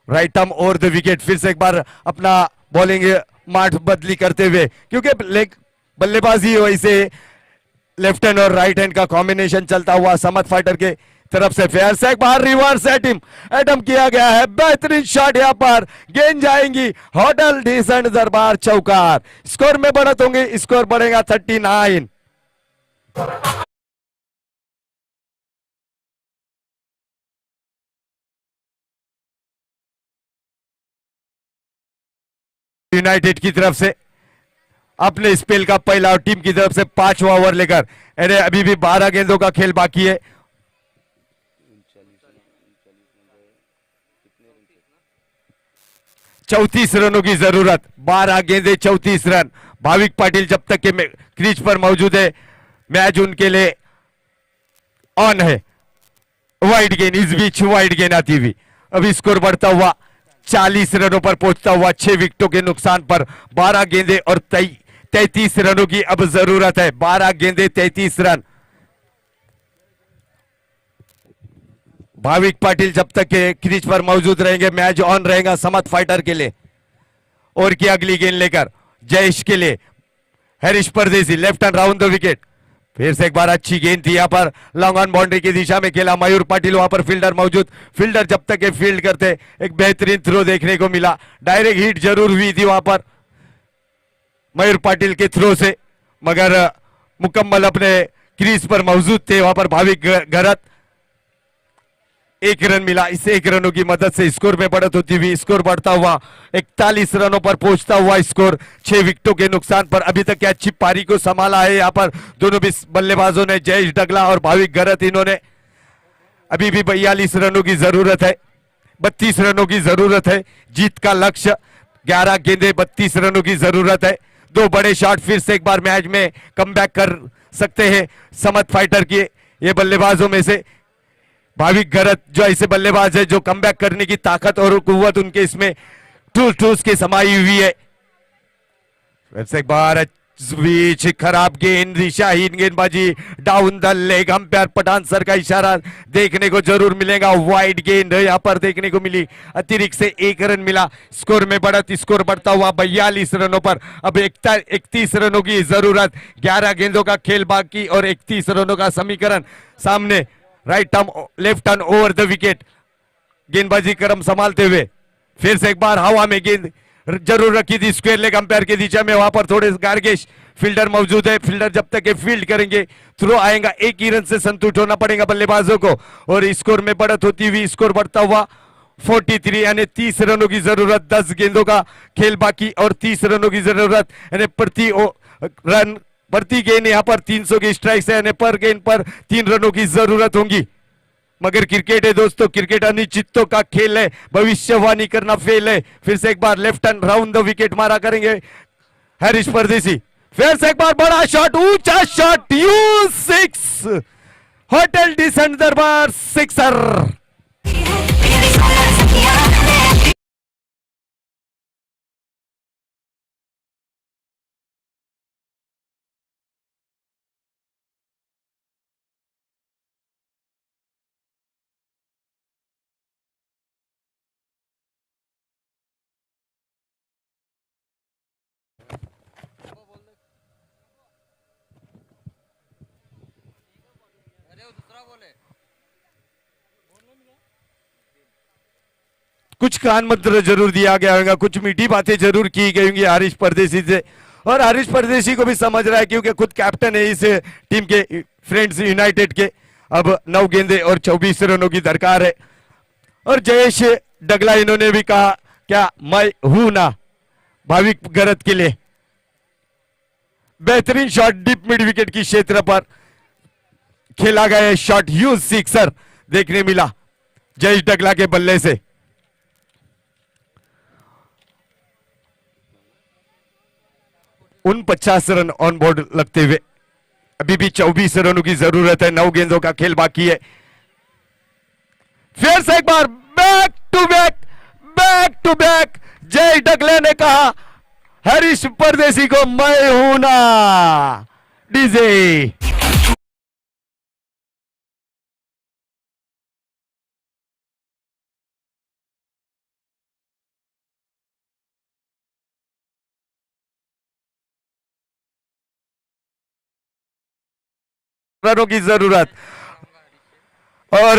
Right arm over the wicket, फिर से एक बार अपना बॉलिंग माठ बदली करते हुए, क्योंकि लेग बल्लेबाजी वैसे लेफ्ट हैंड और राइट हैंड का कॉम्बिनेशन चलता हुआ समत फाइटर के तरफ से फेयर से एक बार रिवर्स एटम किया गया है। बेहतरीन शॉट यहां पर, गेंद जाएंगी होटल डिसेंट दरबार चौकार। स्कोर में बढ़त होंगे, स्कोर बढ़ेगा 39। यूनाइटेड की तरफ से अपने स्पेल का पहला और टीम की तरफ से 5वां ओवर लेकर, अरे अभी भी 12 गेंदों का खेल बाकी है। चौतीस रनों की जरूरत, 12 गेंदे 34 रन। भाविक पाटिल जब तक के क्रीज पर मौजूद है, मैच उनके लिए ऑन है। वाइड गेंद, इस बीच वाइड गेंद आती हुई, अभी स्कोर बढ़ता हुआ 40 रनों पर पहुंचता हुआ 6 विकेटों के नुकसान पर। 12 गेंदे और 33 रनों की अब जरूरत है। 12 गेंदे 33 रन। भाविक पाटिल जब तक के क्रीज पर मौजूद रहेंगे, मैच ऑन रहेगा समत फाइटर के लिए। और की अगली गेंद लेकर जयेश के लिए हरीश परदेसी, left hand round the wicket. फिर से एक बार अच्छी गेंद थी यहां पर, लॉन्ग ऑन बाउंड्री की दिशा में खेला मयूर पाटिल, वहां पर फील्डर मौजूद। फील्डर जब तक फील्ड करते, एक बेहतरीन थ्रो देखने को मिला। डायरेक्ट हिट जरूर हुई थी वहां पर मयूर पाटिल के थ्रो से, मगर मुकम्मल अपने क्रीज पर मौजूद थे वहां पर भाविक गरत। 1 रन मिला, इस 1 रनों की मदद से स्कोर में बढ़त होती हुई स्कोर बढ़ता हुआ 41 रनों पर पहुंचता हुआ स्कोर 6 विकेटों के नुकसान पर। अभी तक अच्छी पारी को संभाला है यहाँ पर दोनों भी बल्लेबाजों ने, जयेश डगला और भाविक गरत। इन्होंने अभी भी 42 रनों की जरूरत है, 32 रनों की जरूरत है। जीत का लक्ष्य 11 गेंदे 32 रनों की जरूरत है। 2 बड़े शॉट फिर से एक बार मैच में कमबैक कर सकते हैं समत फाइटर के ये बल्लेबाजों में से। भाविक गरत जो ऐसे बल्लेबाज है जो कमबैक करने की ताकत और कुव्वत उनके इसमें ठूस ठूस के समाई हुई है। वैसे एक बार बीच खराब गेंद, दिशाहीन गेंदबाजी, down the leg. Umpire Pathan sir का इशारा देखने को जरूर मिलेगा। वाइड गेंद यहाँ पर देखने को मिली, अतिरिक्त से 1 रन मिला। स्कोर में बढ़त, स्कोर बढ़ता हुआ 42 रनों पर। अब 31 रनों की जरूरत, 11 गेंदों का खेल बाकी और 31 रनों का समीकरण सामने। Right arm left arm over the wicket, गेंदबाजी क्रम संभालते हुए फिर से एक बार हवा में गेंद जरूर रखी थी स्क्वायर लेग अंपायर की दिशा में। वहां पर थोड़े गार्गेश फील्डर मौजूद है, फील्डर जब तक ये फील्ड करेंगे थ्रो आएगा। 1 ही रन से संतुष्ट होना पड़ेगा बल्लेबाजों को, और स्कोर में बढ़त होती हुई स्कोर बढ़ता हुआ 43, यानी 30 रनों की जरूरत। 10 गेंदों का खेल बाकी और 30 रनों की जरूरत, यानी प्रति गेंद यहाँ पर 300 की स्ट्राइक है, यानी पर गेंद पर 3 रनों की जरूरत होगी। मगर क्रिकेट है दोस्तों, क्रिकेट अनिश्चितों का खेल है, भविष्यवाणी करना फेल है। फिर से एक बार left hand round the wicket मारा करेंगे हरीश परदेसी। फिर से एक बार बड़ा शॉट, ऊंचा शॉट, U6 होटल डिसेंट दरबार सिक्सर। कुछ कान मंत्र जरूर दिया गया होगा, कुछ मीठी बातें जरूर की गई होंगी हरीश परदेसी से, और हरीश परदेसी को भी समझ रहा है क्योंकि खुद कैप्टन है इस टीम के फ्रेंड्स यूनाइटेड के। अब 9 गेंदे और 24 रनों की दरकार है। और जयेश डगला इन्होंने भी कहा क्या मैं हूं ना भाविक गरत के लिए। बेहतरीन शॉट डीप मिड विकेट की क्षेत्र पर खेला गया शॉट, ह्यूज सिक्सर देखने मिला जयेश डगला के बल्ले से। 49 रन ऑन बोर्ड लगते हुए अभी भी 24 रनों की जरूरत है। 9 गेंदों का खेल बाकी है। फिर से एक बार बैक टू बैक जय डगले ने कहा हरीश परदेसी को मैं हूं ना डीजे। रनों की जरूरत, और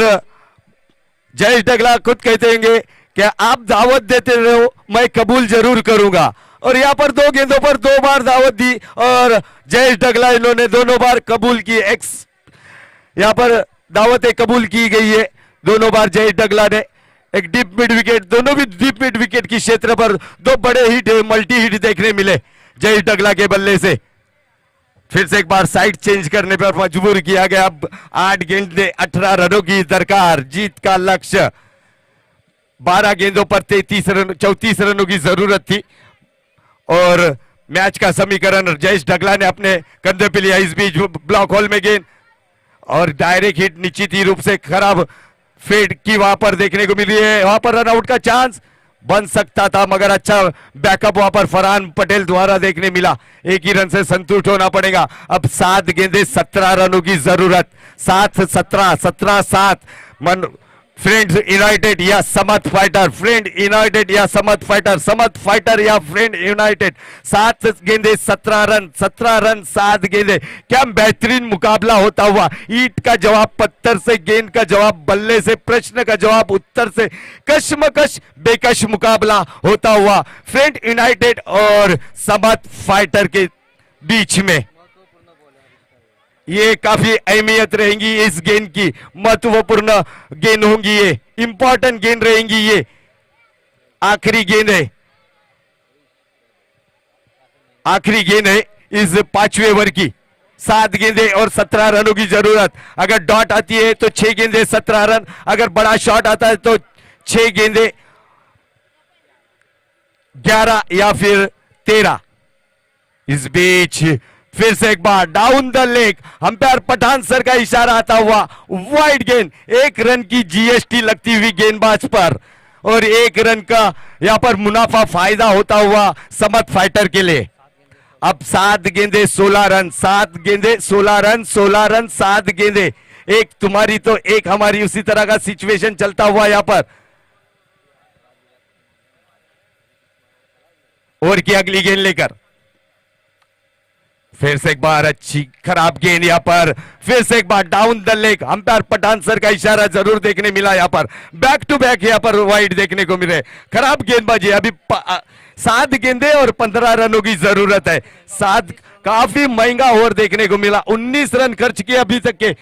जयेश डगला खुद कहते हैं कि आप दावत देते रहो मैं कबूल जरूर करूंगा। और यहां पर 2 गेंदों पर 2 बार दावत दी और जयेश डगला इन्होंने दोनों बार कबूल की। यहां पर दावतें कबूल की गई है दोनों बार जयेश डगला ने। एक डीप मिड विकेट, दोनों भी डीप मिड विकेट की क्षेत्र पर 2 बड़े हिट, मल्टी हिट देखने मिले जयेश डगला के बल्ले से। फिर से एक बार साइड चेंज करने पर मजबूर किया गया। अब 8 गेंदे 18 रनों की दरकार, जीत का लक्ष्य। 12 गेंदों पर 34 रनों की जरूरत थी और मैच का समीकरण जयेश डगला ने अपने कंधे पे लिया। इस बीच ब्लॉक होल में गेंद और डायरेक्ट हिट निश्चित ही रूप से खराब फेड की वहां पर देखने को मिली है। वहां पर रनआउट का चांस बन सकता था मगर अच्छा बैकअप वहां पर फरहान पटेल द्वारा देखने मिला। एक ही रन से संतुष्ट होना पड़ेगा। अब 7 गेंदे 17 रनों की जरूरत। 7-17, 17-7। फ्रेंड्स यूनाइटेड या समत फाइटर, फ्रेंड यूनाइटेड या समत फाइटर, समत फाइटर या फ्रेंड यूनाइटेड। 7 गेंदे 17 रन, 17 रन 7 गेंदे। क्या बेहतरीन मुकाबला होता हुआ। ईंट का जवाब पत्थर से, गेंद का जवाब बल्ले से, प्रश्न का जवाब उत्तर से, कश्मकश बेकश मुकाबला होता हुआ फ्रेंड यूनाइटेड और समत फाइटर के बीच में। ये काफी अहमियत रहेंगी इस गेंद की, महत्वपूर्ण गेंद होंगी, ये इंपॉर्टेंट गेंद रहेंगी। ये आखिरी गेंद है, आखिरी गेंद है इस 5वें ओवर की। 7 गेंदे और 17 रनों की जरूरत। अगर डॉट आती है तो 6 गेंदे 17 रन, अगर बड़ा शॉट आता है तो 6 गेंदे 11 या फिर 13। इस बीच फिर से एक बार down the leg, umpire Pathan sir का इशारा आता हुआ वाइड गेंद। 1 रन की जीएसटी लगती हुई गेंदबाज पर और 1 रन का यहां पर मुनाफा फायदा होता हुआ समत फाइटर के लिए। अब 7 गेंदे 16 रन, 7 गेंदे 16 रन, 16 रन 7 गेंदे। एक तुम्हारी तो एक हमारी, उसी तरह का सिचुएशन चलता हुआ यहां पर। और की अगली गेंद लेकर फिर से एक बार अच्छी खराब गेंद यहां पर। फिर से एक बार down the leg, umpire Pathan sir का इशारा जरूर देखने मिला। यहां पर बैक टू बैक यहां पर वाइड देखने को मिले। खराब गेंदबाजी। अभी 7 गेंदे और 15 रनों की जरूरत है। 7 काफी महंगा ओवर देखने को मिला। 19 रन खर्च किए अभी तक के,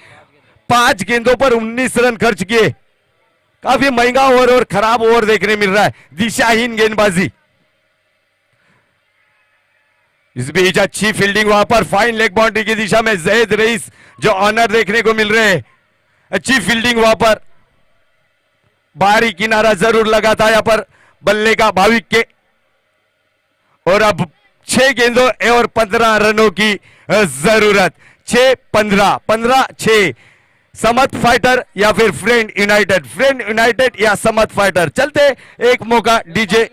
5 गेंदों पर 19 रन खर्च किए। काफी महंगा ओवर और खराब ओवर देखने मिल रहा है, दिशाहीन गेंदबाजी। इस बीच अच्छी फील्डिंग वहां पर, फाइन लेग बाउंड्री की दिशा में जहीद रईस जो ऑनर देखने को मिल रहे हैं। अच्छी फील्डिंग वहां पर, बाहरी किनारा जरूर लगा था यहां पर बल्ले का भाविक के। और अब 6 गेंदों और 15 रनों की जरूरत। 6-15, 15-6 समत फाइटर या फिर फ्रेंड यूनाइटेड या समत फाइटर। चलते एक मौका डीजे।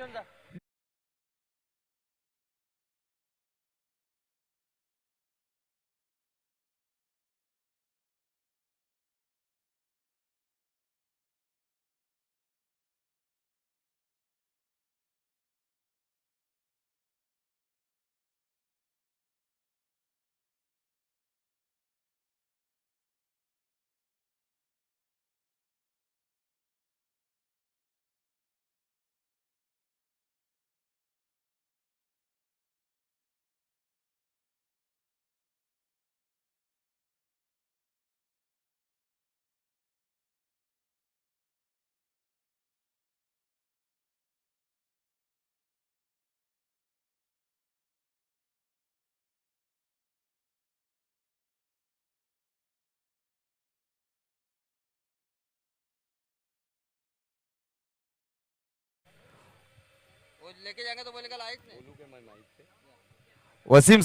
वसीम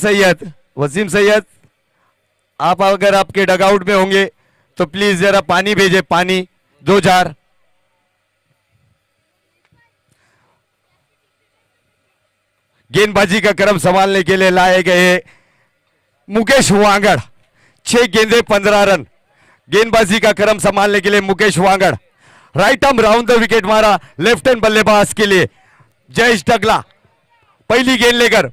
सैयद, आप अगर आपके डगआउट में होंगे तो प्लीज जरा पानी भेजे, पानी 2 जार। गेंदबाजी का क्रम संभालने के लिए लाए गए मुकेश वांगड़, 6 गेंदे 15 रन। गेंदबाजी का क्रम संभालने के लिए Mukesh Wangad, right arm round the wicket मारा लेफ्ट हैंड बल्लेबाज के लिए जयेश डगला। पहली गेंद लेकर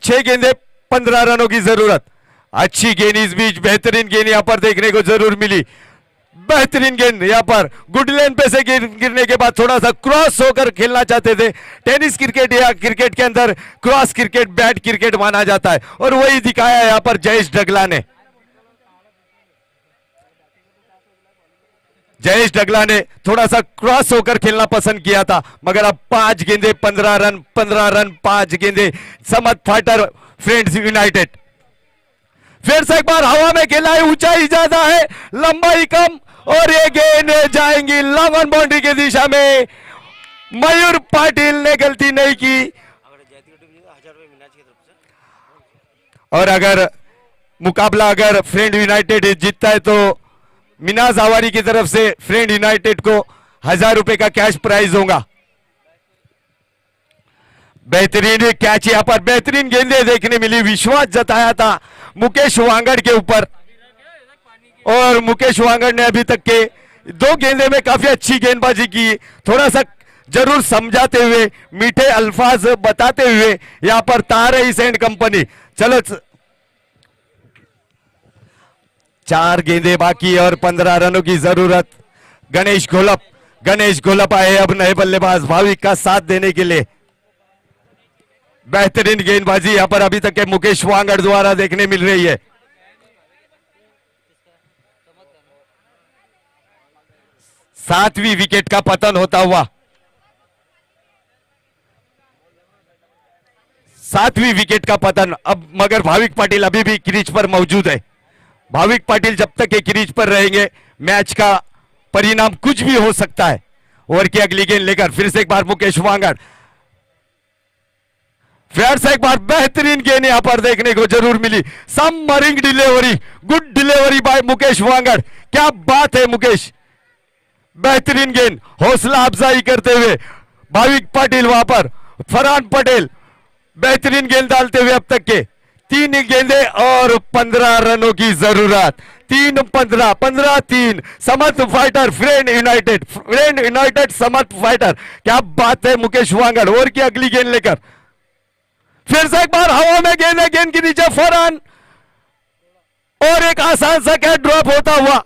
6 गेंदे 15 रनों की जरूरत। अच्छी गेंद इस बीच, बेहतरीन गेंद यहां पर देखने को जरूर मिली। बेहतरीन गेंद यहां पर गुड लेन पे से गिरने के बाद थोड़ा सा क्रॉस होकर खेलना चाहते थे। टेनिस क्रिकेट या क्रिकेट के अंदर क्रॉस क्रिकेट बैट क्रिकेट माना जाता है और वही दिखाया यहां पर जयेश डगला ने। जयेश डगला ने थोड़ा सा क्रॉस होकर खेलना पसंद किया था, मगर अब 5 गेंदे 15 रन 5 गेंदे समत फाइटर फ्रेंड्स यूनाइटेड। फिर से एक बार हवा में खेला है, ऊंचाई ज्यादा है, लंबाई कम और ये गेंद जाएंगी लॉन्ग ऑन बाउंड्री की दिशा में। मयूर पाटिल ने गलती नहीं की और अगर मुकाबला अगर फ्रेंड यूनाइटेड जीतता है तो मिनाज आवारी की तरफ से फ्रेंड यूनाइटेड को 1000 रुपए का कैश प्राइज होगा। बेहतरीन कैच यहां पर, बेहतरीन गेंदे देखने मिली। विश्वास जताया था मुकेश वांगड़ के ऊपर और मुकेश वांगड़ ने अभी तक के 2 गेंदे में काफी अच्छी गेंदबाजी की। थोड़ा सा जरूर समझाते हुए, मीठे अल्फाज बताते हुए यहां पर तारईस एंड कंपनी। चलो 4 गेंदे बाकी और 15 रनों की जरूरत। गणेश घोलप आए अब नए बल्लेबाज भाविक का साथ देने के लिए। बेहतरीन गेंदबाजी यहां पर अभी तक के मुकेश वांगड़ द्वारा देखने मिल रही है। सातवीं विकेट का पतन होता हुआ, 7वीं विकेट का पतन। अब मगर भाविक पाटिल अभी भी क्रीज पर मौजूद है। भाविक पाटिल जब तक के क्रीज पर रहेंगे मैच का परिणाम कुछ भी हो सकता है। ओवर की अगली गेंद लेकर फिर से एक बार मुकेश वांगड़, फिर से एक बार बेहतरीन गेंद यहां पर देखने को जरूर मिली। Submarine delivery, good delivery by Mukesh Wangad. क्या बात है मुकेश, बेहतरीन गेंद, हौसला अफजाई करते हुए भाविक पाटिल वहां पर। फरहान पटेल बेहतरीन गेंद डालते हुए अब तक के 3 गेंदे और 15 रनों की जरूरत। 3-15-15-3 समर्थ फाइटर फ्रेंड यूनाइटेड समर्थ फाइटर। क्या बात है मुकेश वांगड़। ओवर की अगली गेंद लेकर फिर से एक बार हवा में गेंद है, गेंद के नीचे फौरन और एक आसान सा कैच ड्रॉप होता हुआ,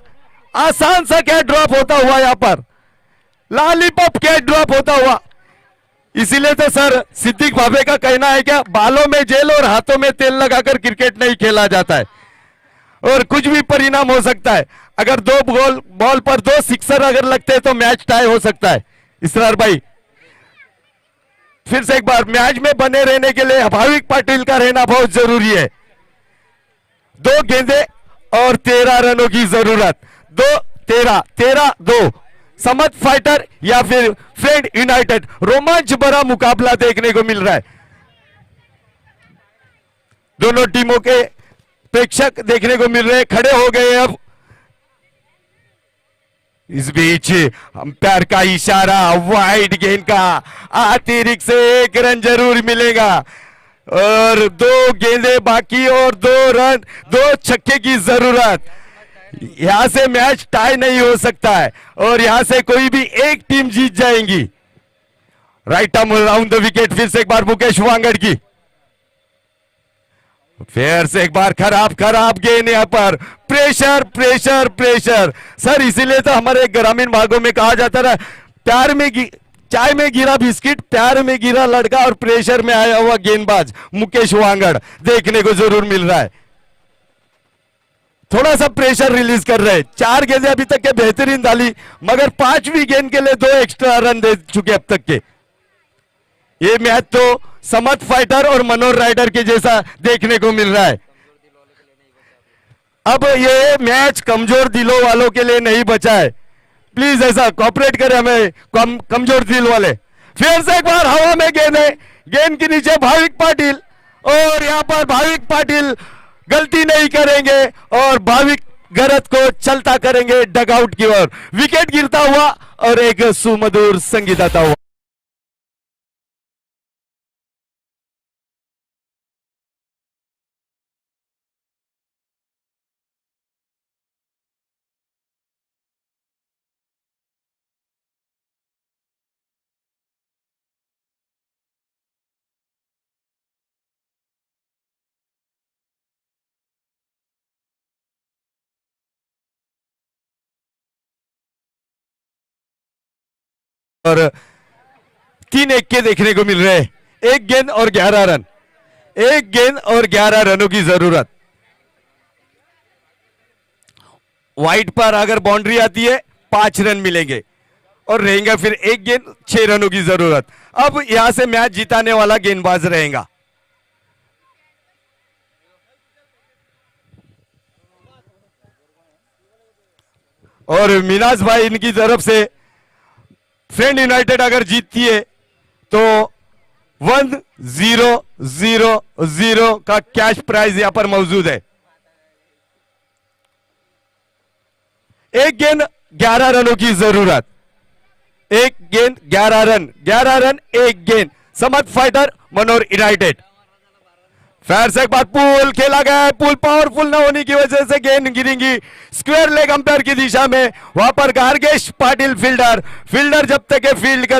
आसान सा कैच ड्रॉप होता हुआ यहां पर लॉलीपॉप कैच ड्रॉप होता हुआ। इसीलिए तो सर सिद्दीक भाभे का कहना है क्या, बालों में जेल और हाथों में तेल लगाकर क्रिकेट नहीं खेला जाता है और कुछ भी परिणाम हो सकता है। अगर 2 बॉल पर 2 सिक्सर अगर लगते हैं तो मैच टाई हो सकता है। इसरार भाई फिर से एक बार, मैच में बने रहने के लिए भाविक पाटिल का रहना बहुत जरूरी है। 2 गेंदे और 13 रनों की जरूरत। 13-13-2 समत फाइटर या फिर फ्रेंड यूनाइटेड। रोमांच भरा मुकाबला देखने को मिल रहा है। दोनों टीमों के प्रेक्षक देखने को मिल रहे हैं, खड़े हो गए अब इस बीच अंपायर का इशारा, वाइड गेंद का, अतिरिक्त से 1 रन जरूर मिलेगा और 2 गेंदें बाकी और 2 रन, 2 छक्के की जरूरत। यहां से मैच टाई नहीं हो सकता है और यहां से कोई भी एक टीम जीत जाएगी। Right arm round the wicket, फिर से एक बार मुकेश वांगड़ की, फिर से एक बार खराब गेंद, यहां पर प्रेशर प्रेशर प्रेशर। सर इसीलिए तो हमारे ग्रामीण भागों में कहा जाता है, प्यार में चाय में गिरा बिस्किट, प्यार में गिरा लड़का और प्रेशर में आया हुआ गेंदबाज मुकेश वांगड़ देखने को जरूर मिल रहा है। थोड़ा सा प्रेशर रिलीज कर रहे हैं। 4 गेंदें अभी तक के बेहतरीन डाली, मगर 5वीं गेंद के लिए 2 एक्स्ट्रा रन दे चुके अब तक के। ये मैच तो समर्थ फाइटर और मनोहर राइडर के जैसा देखने को मिल रहा है। अब ये मैच कमजोर दिलों वालों के लिए नहीं बचा है, प्लीज ऐसा कॉपरेट करें हमें कमजोर दिल वाले। फिर से एक बार हवा में गेंद है, गेंद के नीचे भाविक पाटिल, और यहां पर भाविक पाटिल गलती नहीं करेंगे और भाविक गरत को चलता करेंगे डगआउट की ओर। विकेट गिरता हुआ और एक सुमधुर संगीत आता हुआ। और 3-1 के देखने को मिल रहे हैं। 1 गेंद और 11 रन, 1 गेंद और 11 रनों की जरूरत। वाइड पर अगर बाउंड्री आती है 5 रन मिलेंगे और रहेगा फिर 1 गेंद 6 रनों की जरूरत। अब यहां से मैच जिताने वाला गेंदबाज रहेगा। और मिनाज भाई इनकी तरफ से फ्रेंड यूनाइटेड अगर जीतती है तो 1000 का कैश प्राइज यहां पर मौजूद है। 1 गेंद 11 रनों की जरूरत, 1 गेंद 11 रन, 11 रन 1 गेंद। समर्थ फाइटर मनोहर यूनाइटेड। फिर से एक बार पुल खेला गया है, पुल पावरफुल न होने की वजह से गेंद गिरेंगी स्क्वायर लेग अंपायर की दिशा में। वहां पर गार्गेश पाटिल फील्डर जब तक फील्ड कर